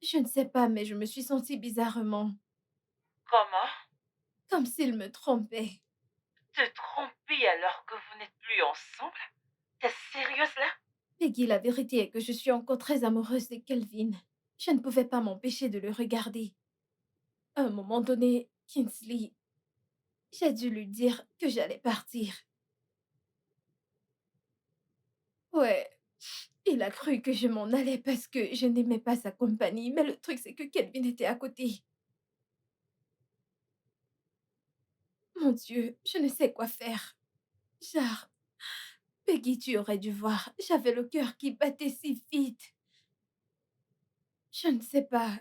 Je ne sais pas, mais je me suis sentie bizarrement, Comment? comme s'il me trompait. Te tromper alors que vous n'êtes plus ensemble? T'es sérieuse là? Peggy, la vérité est que je suis encore très amoureuse de Kelvin. Je ne pouvais pas m'empêcher de le regarder. À un moment donné, Kingsley, j'ai dû lui dire que j'allais partir. Ouais, il a cru que je m'en allais parce que je n'aimais pas sa compagnie, mais le truc c'est que Kelvin était à côté. Mon Dieu, je ne sais quoi faire. Genre, Peggy, tu aurais dû voir, j'avais le cœur qui battait si vite. Je ne sais pas,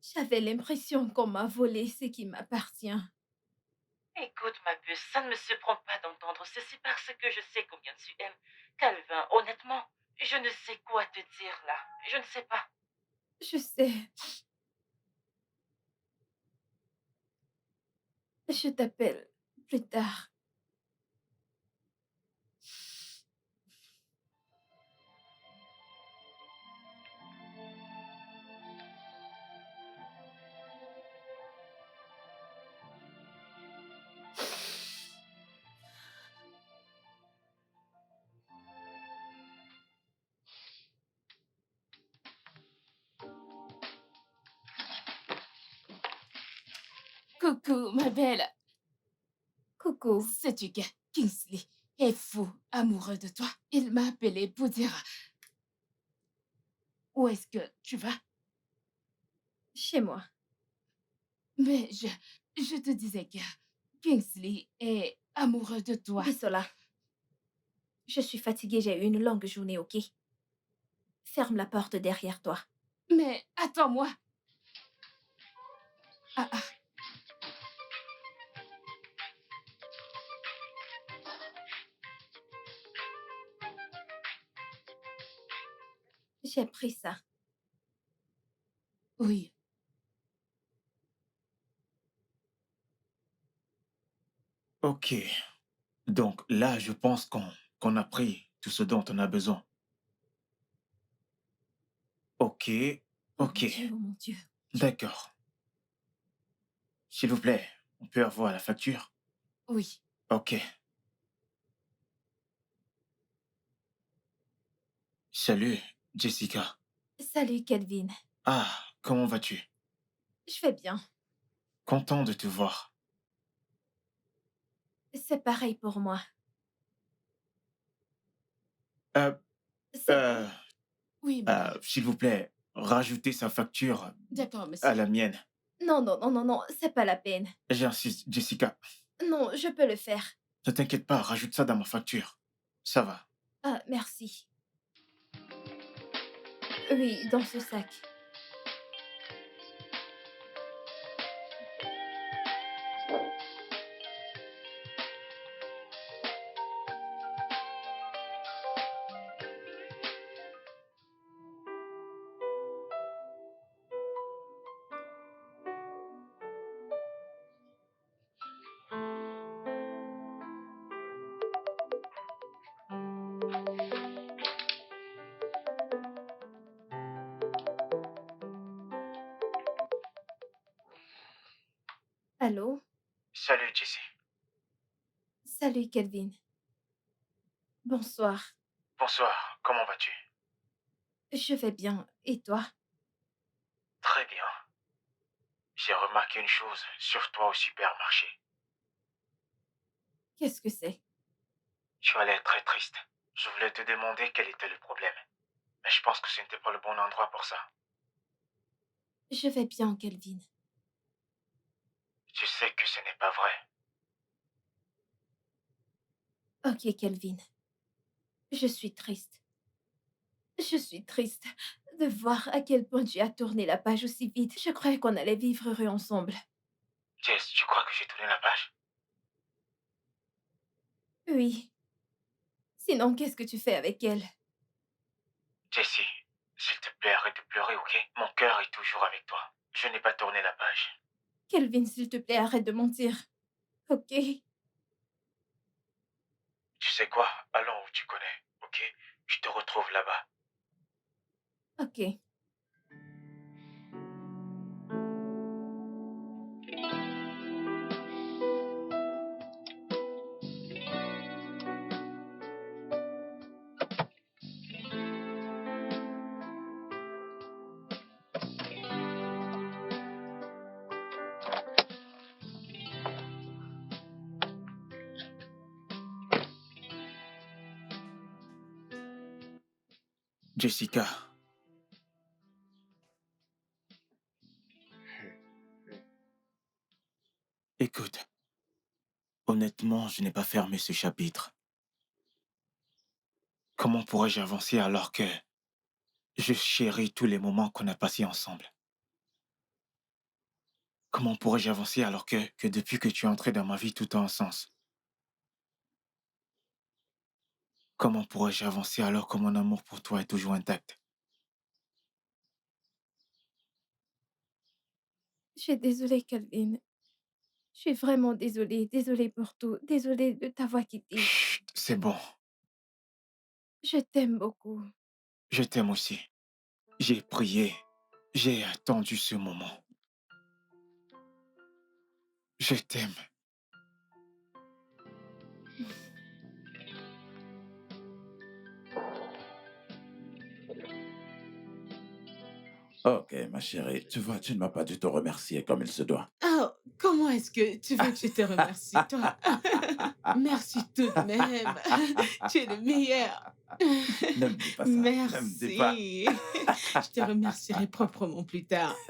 j'avais l'impression qu'on m'a volé ce qui m'appartient. Écoute, ma puce, ça ne me surprend pas d'entendre ceci parce que je sais combien tu aimes. Calvin, honnêtement, je ne sais quoi te dire là. Je ne sais pas. Je sais, je t'appelle plus tard. Coucou, ma belle. Coucou, Sais-tu que Kingsley est fou, amoureux de toi? Il m'a appelé pour dire où est-ce que tu vas? chez moi. Mais je te disais que Kingsley est amoureux de toi. Bisola, je suis fatiguée, j'ai eu une longue journée, ok? Ferme la porte derrière toi. Mais attends-moi. Ah, ah. J'ai pris ça. Oui. Ok. Donc là, je pense qu'on a pris tout ce dont on a besoin. Ok. Oh Ok. mon Dieu, oh mon Dieu. D'accord. S'il vous plaît, on peut avoir la facture? Oui. Ok. Salut, Jessica. Salut, Kelvin. Ah, comment vas-tu? Je vais bien. Content de te voir. C'est pareil pour moi. Euh, C'est euh, bon? Oui, madame. S'il vous plaît, rajoutez sa facture D'accord, à monsieur. la mienne. Non, non, non, non, non, c'est pas la peine. J'insiste, Jessica. Non, je peux le faire. Ne t'inquiète pas, rajoute ça dans ma facture. Ça va. Ah, merci. Oui, dans ce sac. Allô? Salut, Jessie. Salut, Kelvin. Bonsoir. Bonsoir, comment vas-tu? Je vais bien. Et toi? Très bien. J'ai remarqué une chose sur toi au supermarché. Qu'est-ce que c'est? Tu as l'air très triste. Je voulais te demander quel était le problème. Mais je pense que ce n'était pas le bon endroit pour ça. Je vais bien, Kelvin. Je sais que ce n'est pas vrai. Ok, Kelvin. Je suis triste. Je suis triste de voir à quel point tu as tourné la page aussi vite. Je croyais qu'on allait vivre heureux ensemble. Jess, tu crois que j'ai tourné la page? Oui. Sinon, qu'est-ce que tu fais avec elle? Jessie, s'il te plaît, arrête de pleurer, ok? Mon cœur est toujours avec toi. Je n'ai pas tourné la page. Kelvin, s'il te plaît, arrête de mentir. Ok? Tu sais quoi? Allons où tu connais, ok? Je te retrouve là-bas. Ok. Jessica. Écoute, honnêtement, je n'ai pas fermé ce chapitre. Comment pourrais-je avancer alors que je chéris tous les moments qu'on a passés ensemble? Comment pourrais-je avancer alors que depuis que tu es entré dans ma vie, tout a un sens? Comment pourrais-je avancer alors que mon amour pour toi est toujours intact? Je suis désolée, Kelvin. Je suis vraiment désolée. Désolée pour tout. Désolée de t'avoir quitté. Chut, c'est bon. Je t'aime beaucoup. Je t'aime aussi. J'ai prié. J'ai attendu ce moment. Je t'aime. Ok, ma chérie, tu vois, tu ne m'as pas du tout remercié comme il se doit. Oh, comment est-ce que tu veux que je te remercie, toi? Merci tout de même. Tu es le meilleur. Ne me dis pas ça. Ne me dis pas. Merci. Je te remercierai proprement plus tard. Je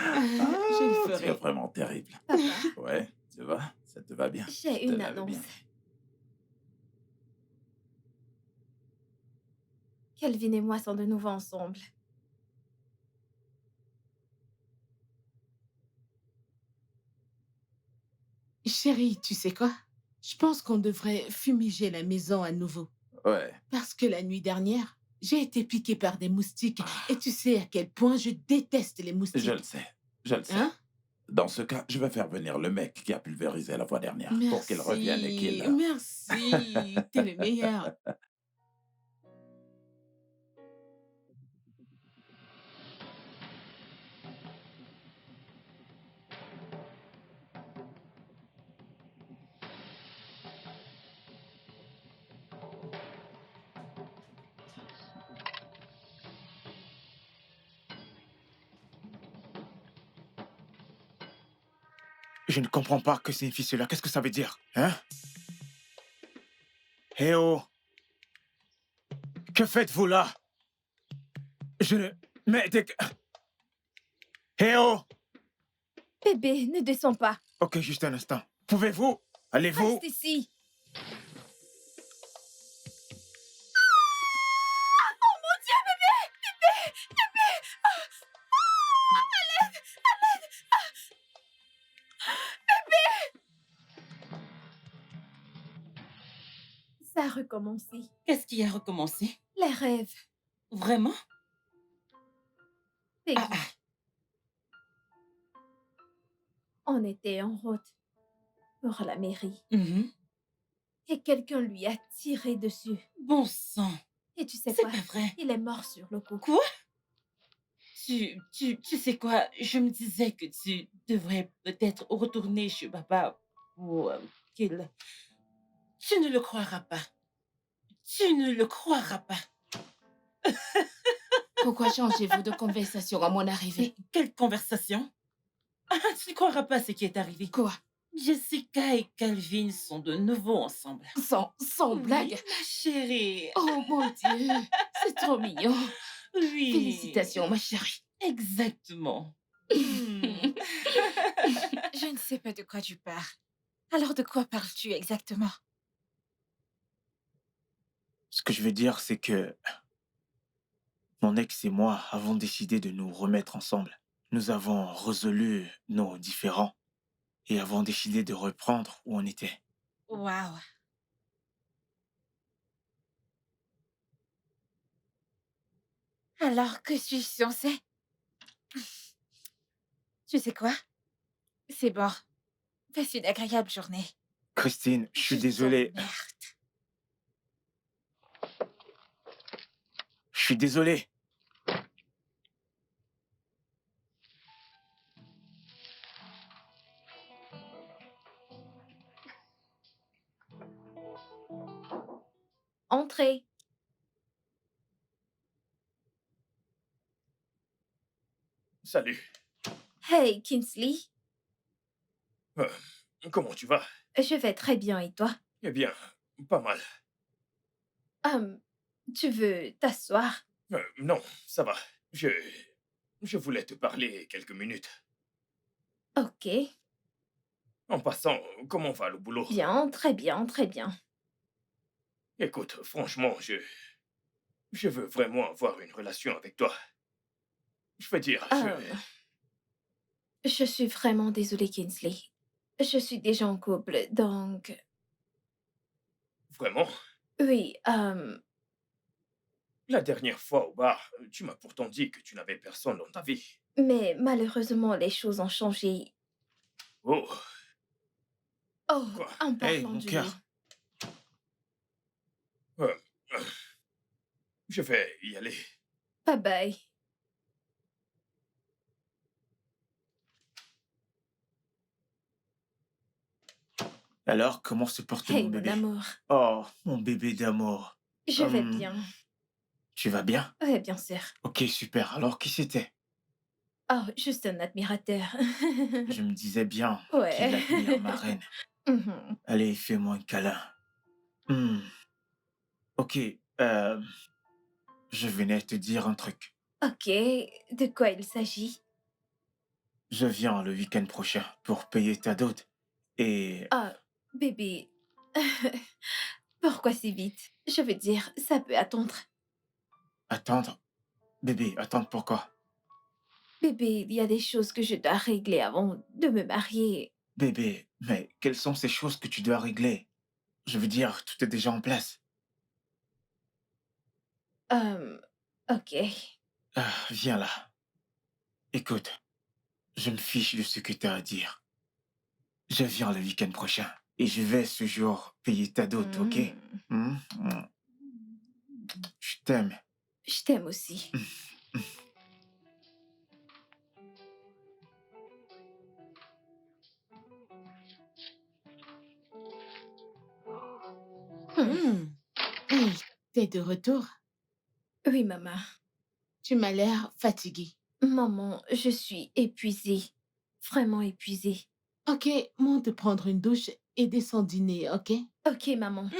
le Tu es ferai. vraiment terrible. Papa, Ouais, tu vois, ça te va bien. j'ai Je te une l'avais annonce. bien. Kelvin et moi sont de nouveau ensemble. Chérie, tu sais quoi? Je pense qu'on devrait fumiger la maison à nouveau. Ouais. Parce que la nuit dernière, j'ai été piquée par des moustiques. Et tu sais à quel point je déteste les moustiques. Je le sais. Je le sais. Hein? Dans ce cas, je vais faire venir le mec qui a pulvérisé la fois dernière pour qu'il revienne et qu'il... Merci. T'es le meilleur. Je ne comprends pas que signifie cela. Qu'est-ce que ça veut dire? Hein? Eh oh! Que faites-vous là? Je ne... Mais... Eh oh! Bébé, ne descends pas. Ok, juste un instant. Pouvez-vous? Allez-vous? Reste ici. Oh mon Dieu, bébé! Bébé! Bébé! À l'aide! À l'aide! Bébé! Ça a recommencé. Qu'est-ce qui a recommencé? Les rêves. Vraiment? Peggy, Ah, ah. on était en route pour la mairie Mhm. et quelqu'un lui a tiré dessus. Bon sang. Et tu sais C'est quoi? pas vrai. Il est mort sur le coup. Quoi? Tu sais quoi? Je me disais que tu devrais peut-être retourner chez papa pour qu'il... Tu ne le croiras pas. Tu ne le croiras pas. Pourquoi changez-vous de conversation à mon arrivée? Mais quelle conversation? Ah, tu ne croiras pas ce qui est arrivé. Quoi? Jessica et Calvin sont de nouveau ensemble. Sans blague? Oui, ma chérie. Oh mon Dieu, c'est trop mignon. Oui. Félicitations, ma chérie. Exactement. Hmm. Je ne sais pas de quoi tu parles. Alors de quoi parles-tu exactement? Ce que je veux dire, c'est que mon ex et moi avons décidé de nous remettre ensemble. Nous avons résolu nos différends et avons décidé de reprendre où on était. Waouh. Alors que suis-je censée? Tu sais quoi? C'est bon. Passe une agréable journée. Christine, je suis Je désolé. t'emmerde. Je suis désolé. Entrez. Salut. Hey, Kingsley. Euh, comment tu vas? Je vais très bien et toi? Eh bien, pas mal. Hum, tu veux t'asseoir? Non, ça va. Je voulais te parler quelques minutes. Ok. En passant, comment va le boulot? Bien, très bien, très bien. Écoute, franchement, je veux vraiment avoir une relation avec toi. Je veux dire, Je suis vraiment désolée, Kingsley. Je suis déjà en couple, donc... Vraiment? Oui, La dernière fois au bar, tu m'as pourtant dit que tu n'avais personne dans ta vie. mais malheureusement, les choses ont changé. Oh, Oh, quoi? en Hey, parlant mon du cœur. lit. Euh, euh, je vais y aller. Bye bye. Alors, comment se porte Hey, mon mon bébé? amour. Oh, mon bébé d'amour. Je vais Hum, bien. Tu vas bien? Oui, bien sûr. Ok, super. Alors, qui c'était? Oh, juste un admirateur. Je me disais bien qu'il Ouais. admire ma reine. Mhm. Allez, fais-moi un câlin. Hmm. Ok, je venais te dire un truc. Ok, de quoi il s'agit? Je viens le week-end prochain pour payer ta dot. Et Ah, bébé. Pourquoi si vite? Je veux dire, ça peut attendre. attendre. Bébé, attendre pourquoi? Bébé, il y a des choses que je dois régler avant de me marier. Bébé, mais quelles sont ces choses que tu dois régler? Je veux dire, tout est déjà en place. Euh, ok. Ah, viens là. Écoute, je me fiche de ce que tu as à dire. Je viens le week-end prochain et je vais ce jour payer ta dot, ok? Hmm. Hmm? Hmm. Je t'aime. Je t'aime aussi. Hmm. Hey, t'es de retour? Oui, maman. Tu m'as l'air fatiguée. Maman, je suis épuisée. Vraiment épuisée. Ok, monte prendre une douche et descends dîner, ok? Ok, maman.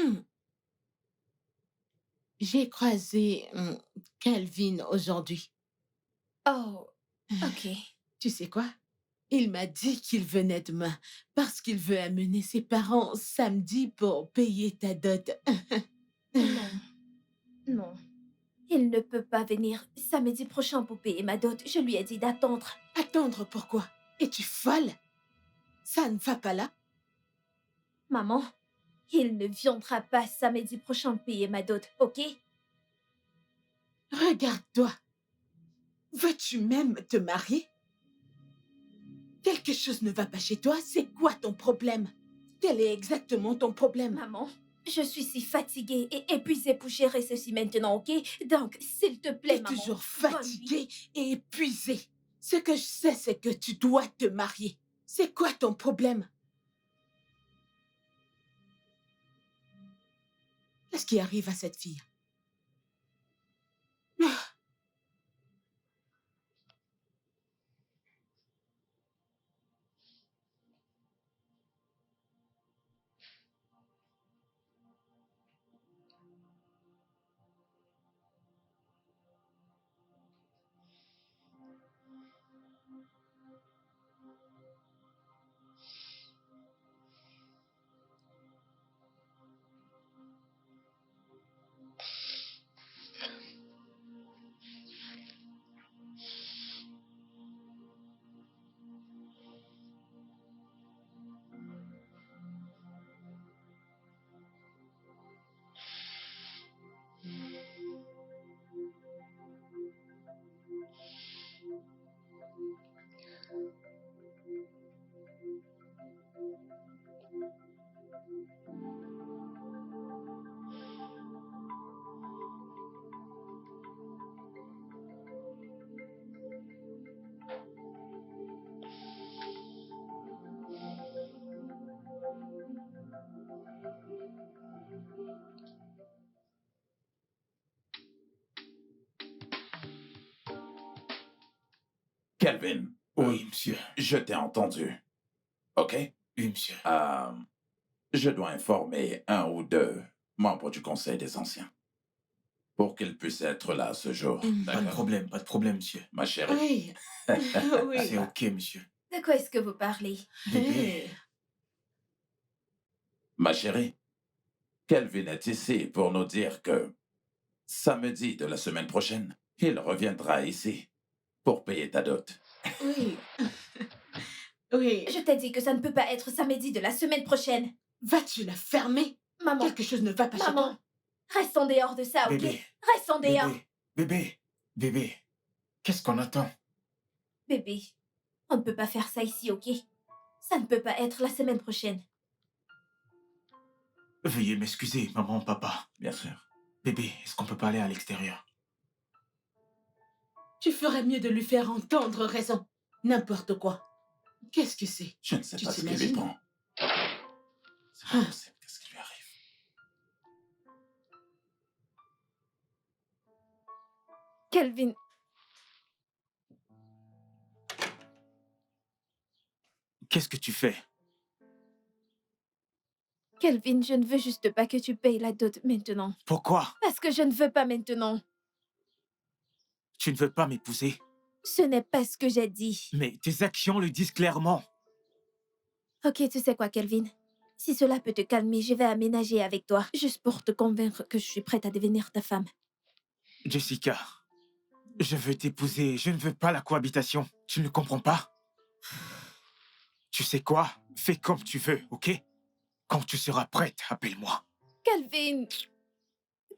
J'ai croisé Calvin aujourd'hui. Oh, ok. Tu sais quoi? Il m'a dit qu'il venait demain parce qu'il veut amener ses parents samedi pour payer ta dot. Non, non. Il ne peut pas venir samedi prochain pour payer ma dot. Je lui ai dit d'attendre. Attendre pourquoi? Es-tu folle? Ça ne va pas là? Maman, il ne viendra pas samedi prochain payer ma dot, ok? Regarde-toi. Veux-tu même te marier? Quelque chose ne va pas chez toi? C'est quoi ton problème? Quel est exactement ton problème? Maman, je suis si fatiguée et épuisée pour gérer ceci maintenant, ok? Donc, s'il te plaît, T'es maman. toujours bonne nuit. fatiguée et épuisée. Ce que je sais, c'est que tu dois te marier. C'est quoi ton problème? Qu'est-ce qui arrive à cette fille? Kelvin, Oui, monsieur. je t'ai entendu. OK? Oui, monsieur. Je dois informer un ou deux membres du Conseil des Anciens pour qu'ils puissent être là ce jour. Pas de D'accord? problème, monsieur. Ma chérie. Oui. Oui. C'est OK, monsieur. De quoi est-ce que vous parlez? Bébé. Ma chérie, Kelvin est ici pour nous dire que samedi de la semaine prochaine, il reviendra ici pour payer ta dot. Oui. Oui. Je t'ai dit que ça ne peut pas être samedi de la semaine prochaine. Vas-tu la fermer? Maman, Quelque chose ne va pas chez maman, toi. reste en dehors de ça, ok? Bébé. Reste en dehors. Bébé. Qu'est-ce qu'on attend? Bébé, on ne peut pas faire ça ici, ok? Ça ne peut pas être la semaine prochaine. Veuillez m'excuser, maman, papa. Bien sûr. Bébé, est-ce qu'on peut pas aller à l'extérieur? Tu ferais mieux de lui faire entendre raison. N'importe quoi. Qu'est-ce que c'est? Je ne sais Tu pas ce qui lui t'imagines? prend. C'est pas possible. Qu'est-ce qui lui arrive? Kelvin, Qu'est-ce que tu fais? Kelvin, je ne veux juste pas que tu payes la dot maintenant. Pourquoi? Parce que je ne veux pas maintenant. Tu ne veux pas m'épouser? Ce n'est pas ce que j'ai dit. Mais tes actions le disent clairement. Ok, tu sais quoi, Kelvin? Si cela peut te calmer, je vais aménager avec toi, juste pour te convaincre que je suis prête à devenir ta femme. Jessica, je veux t'épouser, je ne veux pas la cohabitation. Tu ne comprends pas? Tu sais quoi? Fais comme tu veux, ok? Quand tu seras prête, appelle-moi. Kelvin!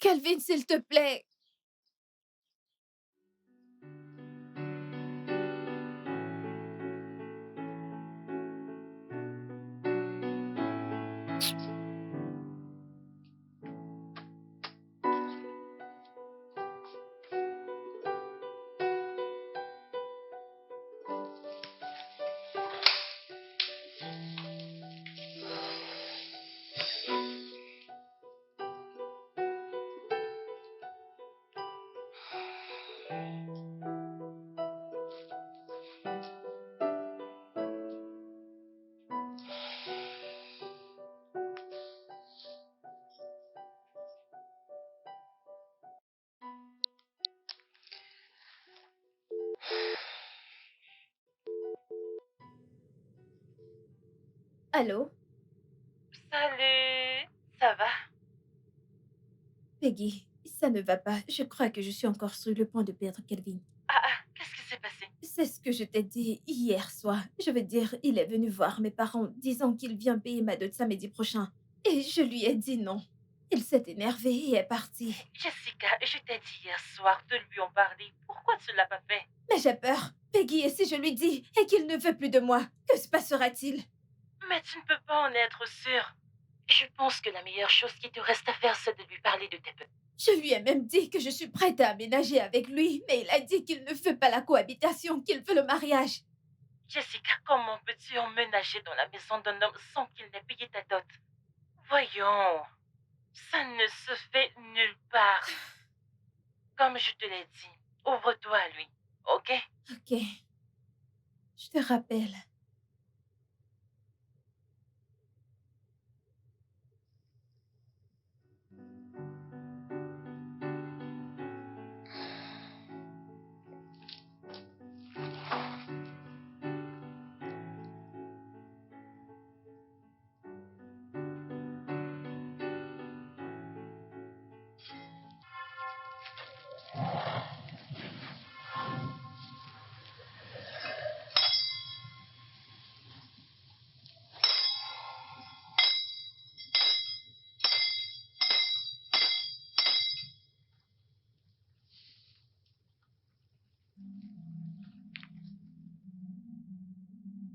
Kelvin, s'il te plaît! Allô? Salut, ça va? Peggy, ça ne va pas. Je crois que je suis encore sur le point de perdre Kelvin. Qu'est-ce qui s'est passé? C'est ce que je t'ai dit hier soir. Je veux dire, il est venu voir mes parents disant qu'il vient payer ma dot samedi prochain. Et je lui ai dit non. Il s'est énervé et est parti. Jessica, je t'ai dit hier soir de lui en parler. Pourquoi tu l'as pas fait? Mais j'ai peur. Peggy, et si je lui dis et qu'il ne veut plus de moi, que se passera-t-il? Mais tu ne peux pas en être sûre. Je pense que la meilleure chose qui te reste à faire, c'est de lui parler de tes petits. Je lui ai même dit que je suis prête à aménager avec lui, mais il a dit qu'il ne veut pas la cohabitation, qu'il veut le mariage. Jessica, comment peux-tu emménager dans la maison d'un homme sans qu'il n'ait payé ta dot? Voyons, ça ne se fait nulle part. Comme je te l'ai dit, ouvre-toi à lui, ok? Ok. Je te rappelle.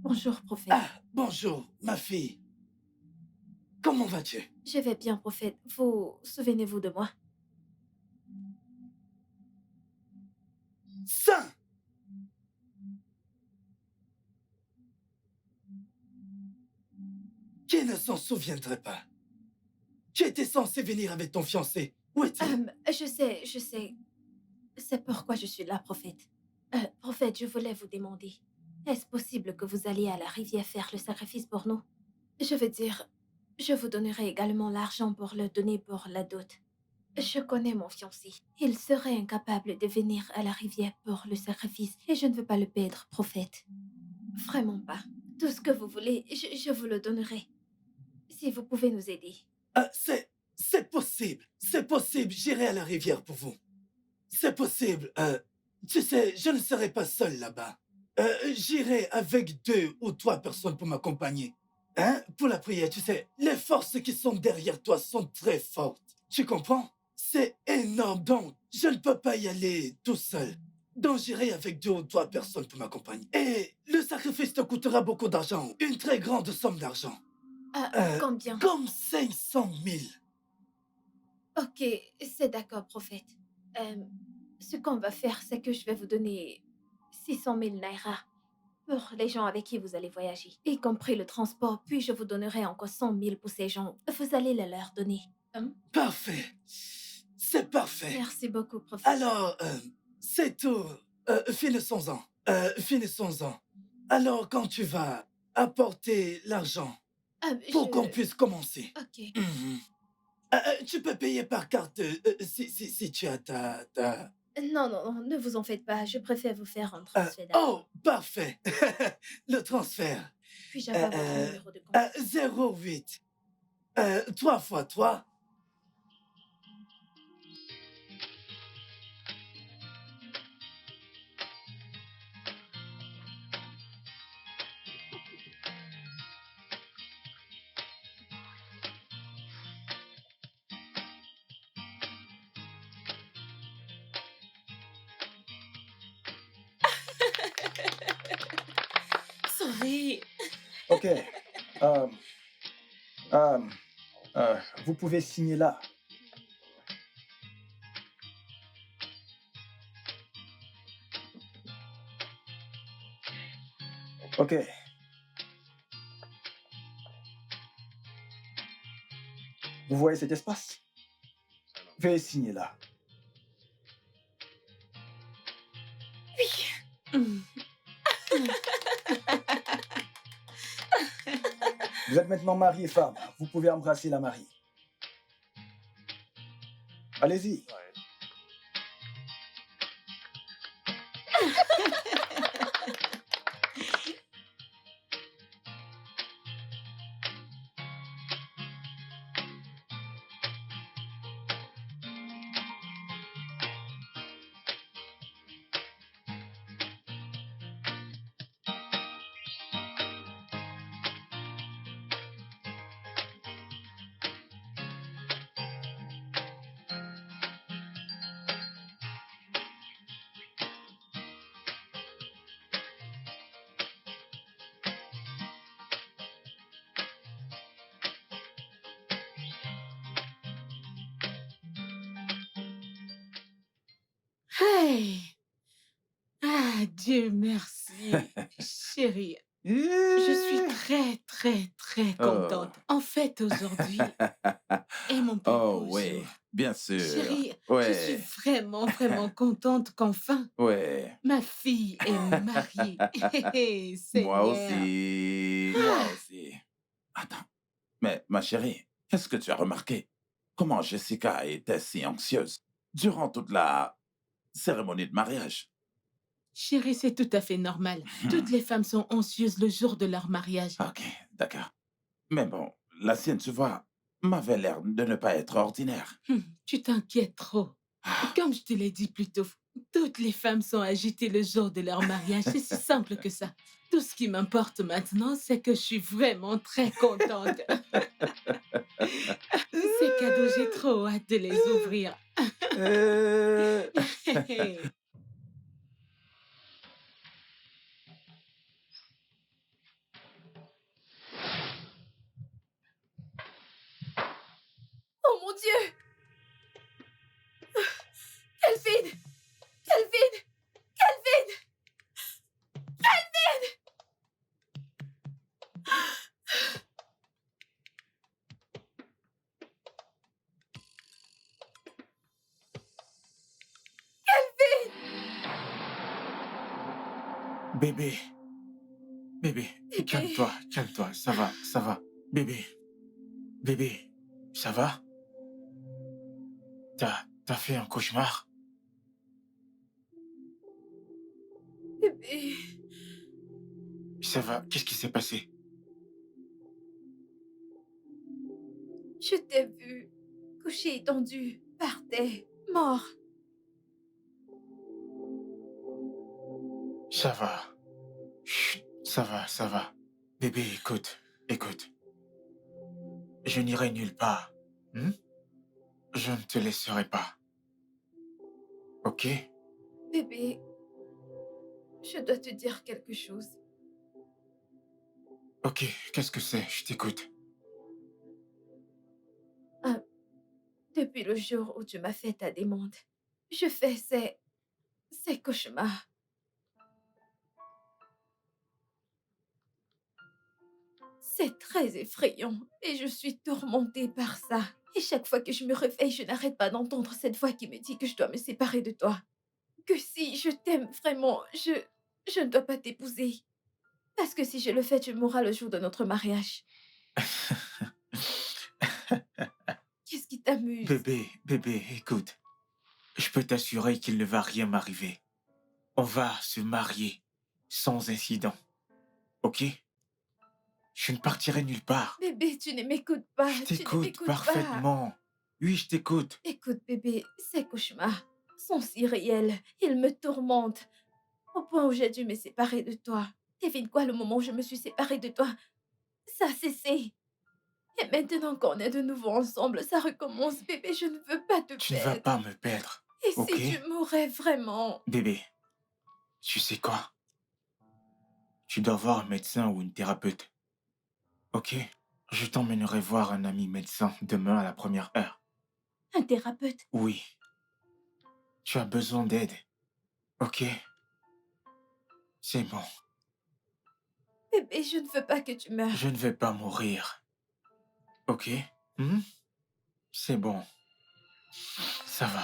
Bonjour, prophète. Ah, bonjour, ma fille. Comment vas-tu? Je vais bien, prophète. Vous souvenez-vous de moi? Saint! Qui ne s'en soutiendrait pas? Tu étais censé venir avec ton fiancé. Où est-il? Je sais. C'est pourquoi je suis là, prophète. Prophète, je voulais vous demander, est-ce possible que vous alliez à la rivière faire le sacrifice pour nous? Je veux dire, je vous donnerai également l'argent pour le donner pour la dot. Je connais mon fiancé. Il serait incapable de venir à la rivière pour le sacrifice et je ne veux pas le perdre, prophète. Vraiment pas. Tout ce que vous voulez, je vous le donnerai. Si vous pouvez nous aider. C'est possible. C'est possible. J'irai à la rivière pour vous. C'est possible. Tu sais, je ne serai pas seul là-bas. J'irai avec 2 ou 3 personnes pour m'accompagner. Hein? Pour la prière, tu sais, les forces qui sont derrière toi sont très fortes. Tu comprends? C'est énorme, donc je ne peux pas y aller tout seul. Donc j'irai avec 2 ou 3 personnes pour m'accompagner. Et le sacrifice te coûtera beaucoup d'argent. Une très grande somme d'argent. Combien? Comme 500 000. Ok, c'est d'accord, prophète. Ce qu'on va faire, c'est que je vais vous donner 600 000 naira pour les gens avec qui vous allez voyager, y compris le transport, puis je vous donnerai encore 100 000 pour ces gens. Vous allez les leur donner. Parfait. C'est parfait. Merci beaucoup, prophète. Alors, c'est tout. Finissons-en. Finissons-en. Alors, quand tu vas apporter l'argent pour qu'on puisse commencer. Ok. Mhm. Tu peux payer par carte si tu as ta... Non, ne vous en faites pas. Je préfère vous faire un transfert. Oh, parfait. Le transfert. Puis-je avoir votre numéro de compte? 08 3 x 3. Sorry. Ok. Vous pouvez signer là. Ok. Vous voyez cet espace? Veuillez signer là. Vous êtes maintenant mari et femme. Vous pouvez embrasser la mariée. Allez-y. Hey! Ah, Dieu merci, chérie. Je suis très, très, très contente. En fait, aujourd'hui est mon plus Oh, beau oui, jour. bien sûr. Chérie, je suis Ouais, vraiment, vraiment contente qu'enfin ouais. ma fille est mariée. Hé, hé, Moi Seigneur. aussi. Moi aussi. Attends, mais ma chérie, qu'est-ce que tu as remarqué? Comment Jessica était si anxieuse durant toute la cérémonie de mariage? Chérie, c'est tout à fait normal. Toutes les femmes sont anxieuses le jour de leur mariage. Ok, d'accord. Mais bon, la sienne, tu vois, m'avait l'air de ne pas être ordinaire. Tu t'inquiètes trop. Comme je te l'ai dit plus tôt, toutes les femmes sont agitées le jour de leur mariage. C'est si simple que ça. Tout ce qui m'importe maintenant, c'est que je suis vraiment très contente. Ces cadeaux, j'ai trop hâte de les ouvrir. Oh mon Dieu! Kelvin! Kelvin! Kelvin! Kelvin! Kelvin! Bébé, bébé, Bébé. calme-toi, calme-toi, ça va. Bébé, bébé, ça va? T'as fait un cauchemar? Bébé. Ça va, qu'est-ce qui s'est passé? Je t'ai vu couché étendu, par terre, mort. Ça va. Chut, ça va. Bébé, écoute. Je n'irai nulle part. Hmm? Je ne te laisserai pas. Ok? Bébé, je dois te dire quelque chose. Ok, qu'est-ce que c'est? Je t'écoute. Depuis le jour où tu m'as fait ta demande, je fais ces cauchemars. C'est très effrayant et je suis tourmentée par ça. Et chaque fois que je me réveille, je n'arrête pas d'entendre cette voix qui me dit que je dois me séparer de toi. Que si je t'aime vraiment, je ne dois pas t'épouser. Parce que si je le fais, tu mourras le jour de notre mariage. Qu'est-ce qui t'amuse? Bébé, écoute. Je peux t'assurer qu'il ne va rien m'arriver. On va se marier sans incident. Ok? Je ne partirai nulle part. Bébé, tu ne m'écoutes pas. Je Tu ne t'écoute m'écoutes pas. parfaitement. Oui, je t'écoute. Écoute, bébé, ces cauchemars sont si réels. Ils me tourmentent. Au point où j'ai dû me séparer de toi. Devine quoi, le moment où je me suis séparée de toi, ça a cessé. Et maintenant qu'on est de nouveau ensemble, ça recommence, bébé. Je ne veux pas te Tu ne vas perdre. pas me perdre. Et Ok? si tu mourais vraiment? Bébé, tu sais quoi? Tu dois voir un médecin ou une thérapeute. Ok? Je t'emmènerai voir un ami médecin demain à la première heure. Un thérapeute? Oui. Tu as besoin d'aide. Ok? C'est bon. Bébé, je ne veux pas que tu meures. Je ne vais pas mourir. Ok? Hmm? C'est bon. Ça va.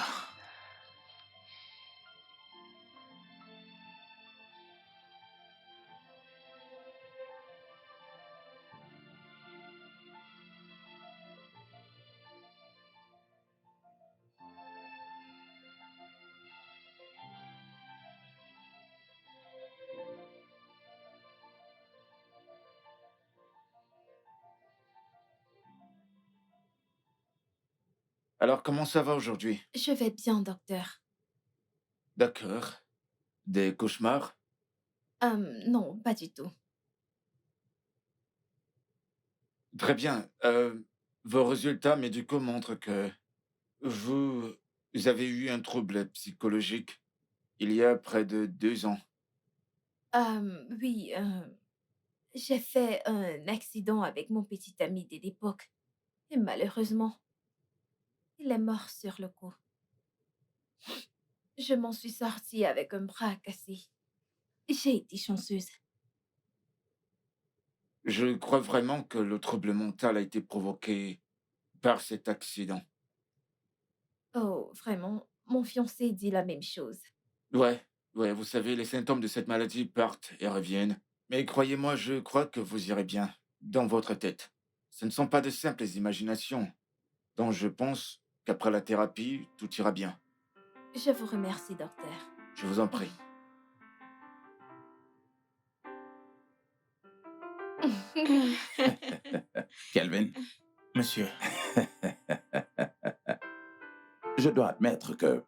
Alors, comment ça va aujourd'hui? Je vais bien, docteur. D'accord. Des cauchemars? Non, pas du tout. Très bien. Vos résultats médicaux montrent que vous avez eu un trouble psychologique il y a près de 2 ans. Oui, j'ai fait un accident avec mon petit ami de l'époque. Et malheureusement, il est mort sur le coup. Je m'en suis sortie avec un bras cassé. J'ai été chanceuse. Je crois vraiment que le trouble mental a été provoqué par cet accident. Oh, vraiment, mon fiancé dit la même chose. Ouais, vous savez, les symptômes de cette maladie partent et reviennent. Mais croyez-moi, je crois que vous irez bien, dans votre tête. Ce ne sont pas de simples imaginations, donc je pense qu'après la thérapie, tout ira bien. Je vous remercie, docteur. Je vous en prie. Kelvin, Monsieur, je dois admettre que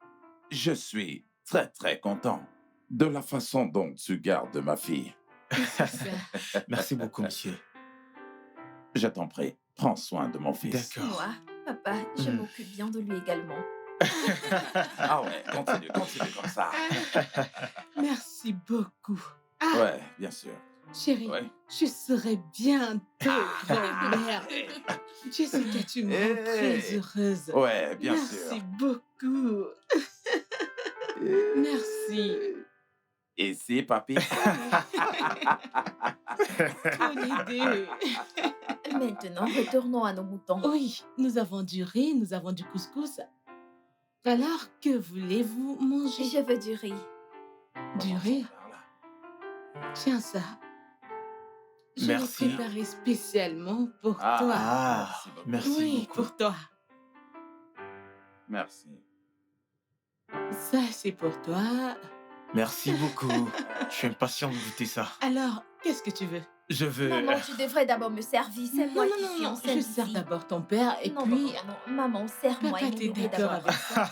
je suis très très content de la façon dont tu gardes ma fille. C'est ça. merci beaucoup, monsieur. Je t'en prie, prends soin de mon fils. D'accord. Moi, papa, je Hmm. m'occupe bien de lui également. Ah ouais, continue comme ça. Merci beaucoup. Ouais, bien sûr. Chérie, Ouais. je serai bientôt grand-mère. Jessica, tu me rends très heureuse. Ouais, bien Merci sûr. beaucoup. Merci. Ici, papy. Bonne idée. Maintenant, retournons à nos moutons. Oui, nous avons du riz, nous avons du couscous. Alors, que voulez-vous manger? Je veux du riz. Du riz? Tiens ça. Je l'ai Merci. préparé spécialement pour toi. Ah, merci Oui, beaucoup. pour toi. Merci. Ça, c'est pour toi. Merci beaucoup. Je suis impatient de goûter ça. Alors, qu'est-ce que tu veux? Je veux... Maman, tu devrais d'abord me servir. C'est Non, moi non, qui non, suis non. enceinte Je sers ici. d'abord ton père et Non, puis... non, non, non. Maman, serre-moi Papa, et t'es nourris d'accord d'abord. avec ça?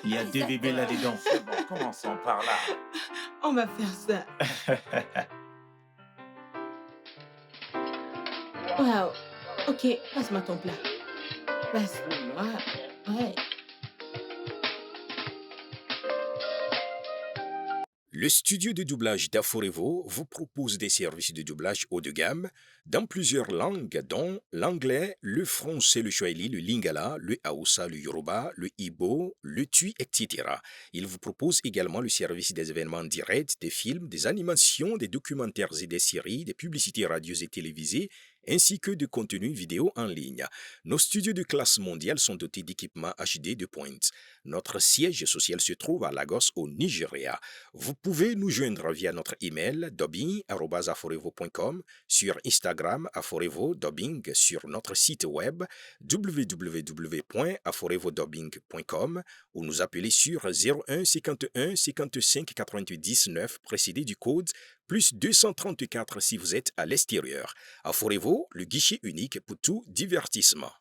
Il y a deux bébés là-dedans. C'est bon, commençons par là. On va faire ça. Waouh. Ok, passe-moi ton plat. Passe-le-moi. Ouais. Le studio de doublage d'Aforevo vous propose des services de doublage haut de gamme dans plusieurs langues, dont l'anglais, le français, le swahili, le lingala, le haoussa, le yoruba, le ibo, le tui, etc. Il vous propose également le service des événements directs, des films, des animations, des documentaires et des séries, des publicités radios et télévisées, ainsi que de contenus vidéo en ligne. Nos studios de classe mondiale sont dotés d'équipements HD de pointe. Notre siège social se trouve à Lagos, au Nigeria. Vous pouvez nous joindre via notre email dubbing@aforevo.com, sur Instagram aforevo-dubbing, sur notre site web www.aforevodubbing.com ou nous appeler sur 01 51 55 88 19 précédé du code plus 234 si vous êtes à l'extérieur. Aforevo, le guichet unique pour tout divertissement.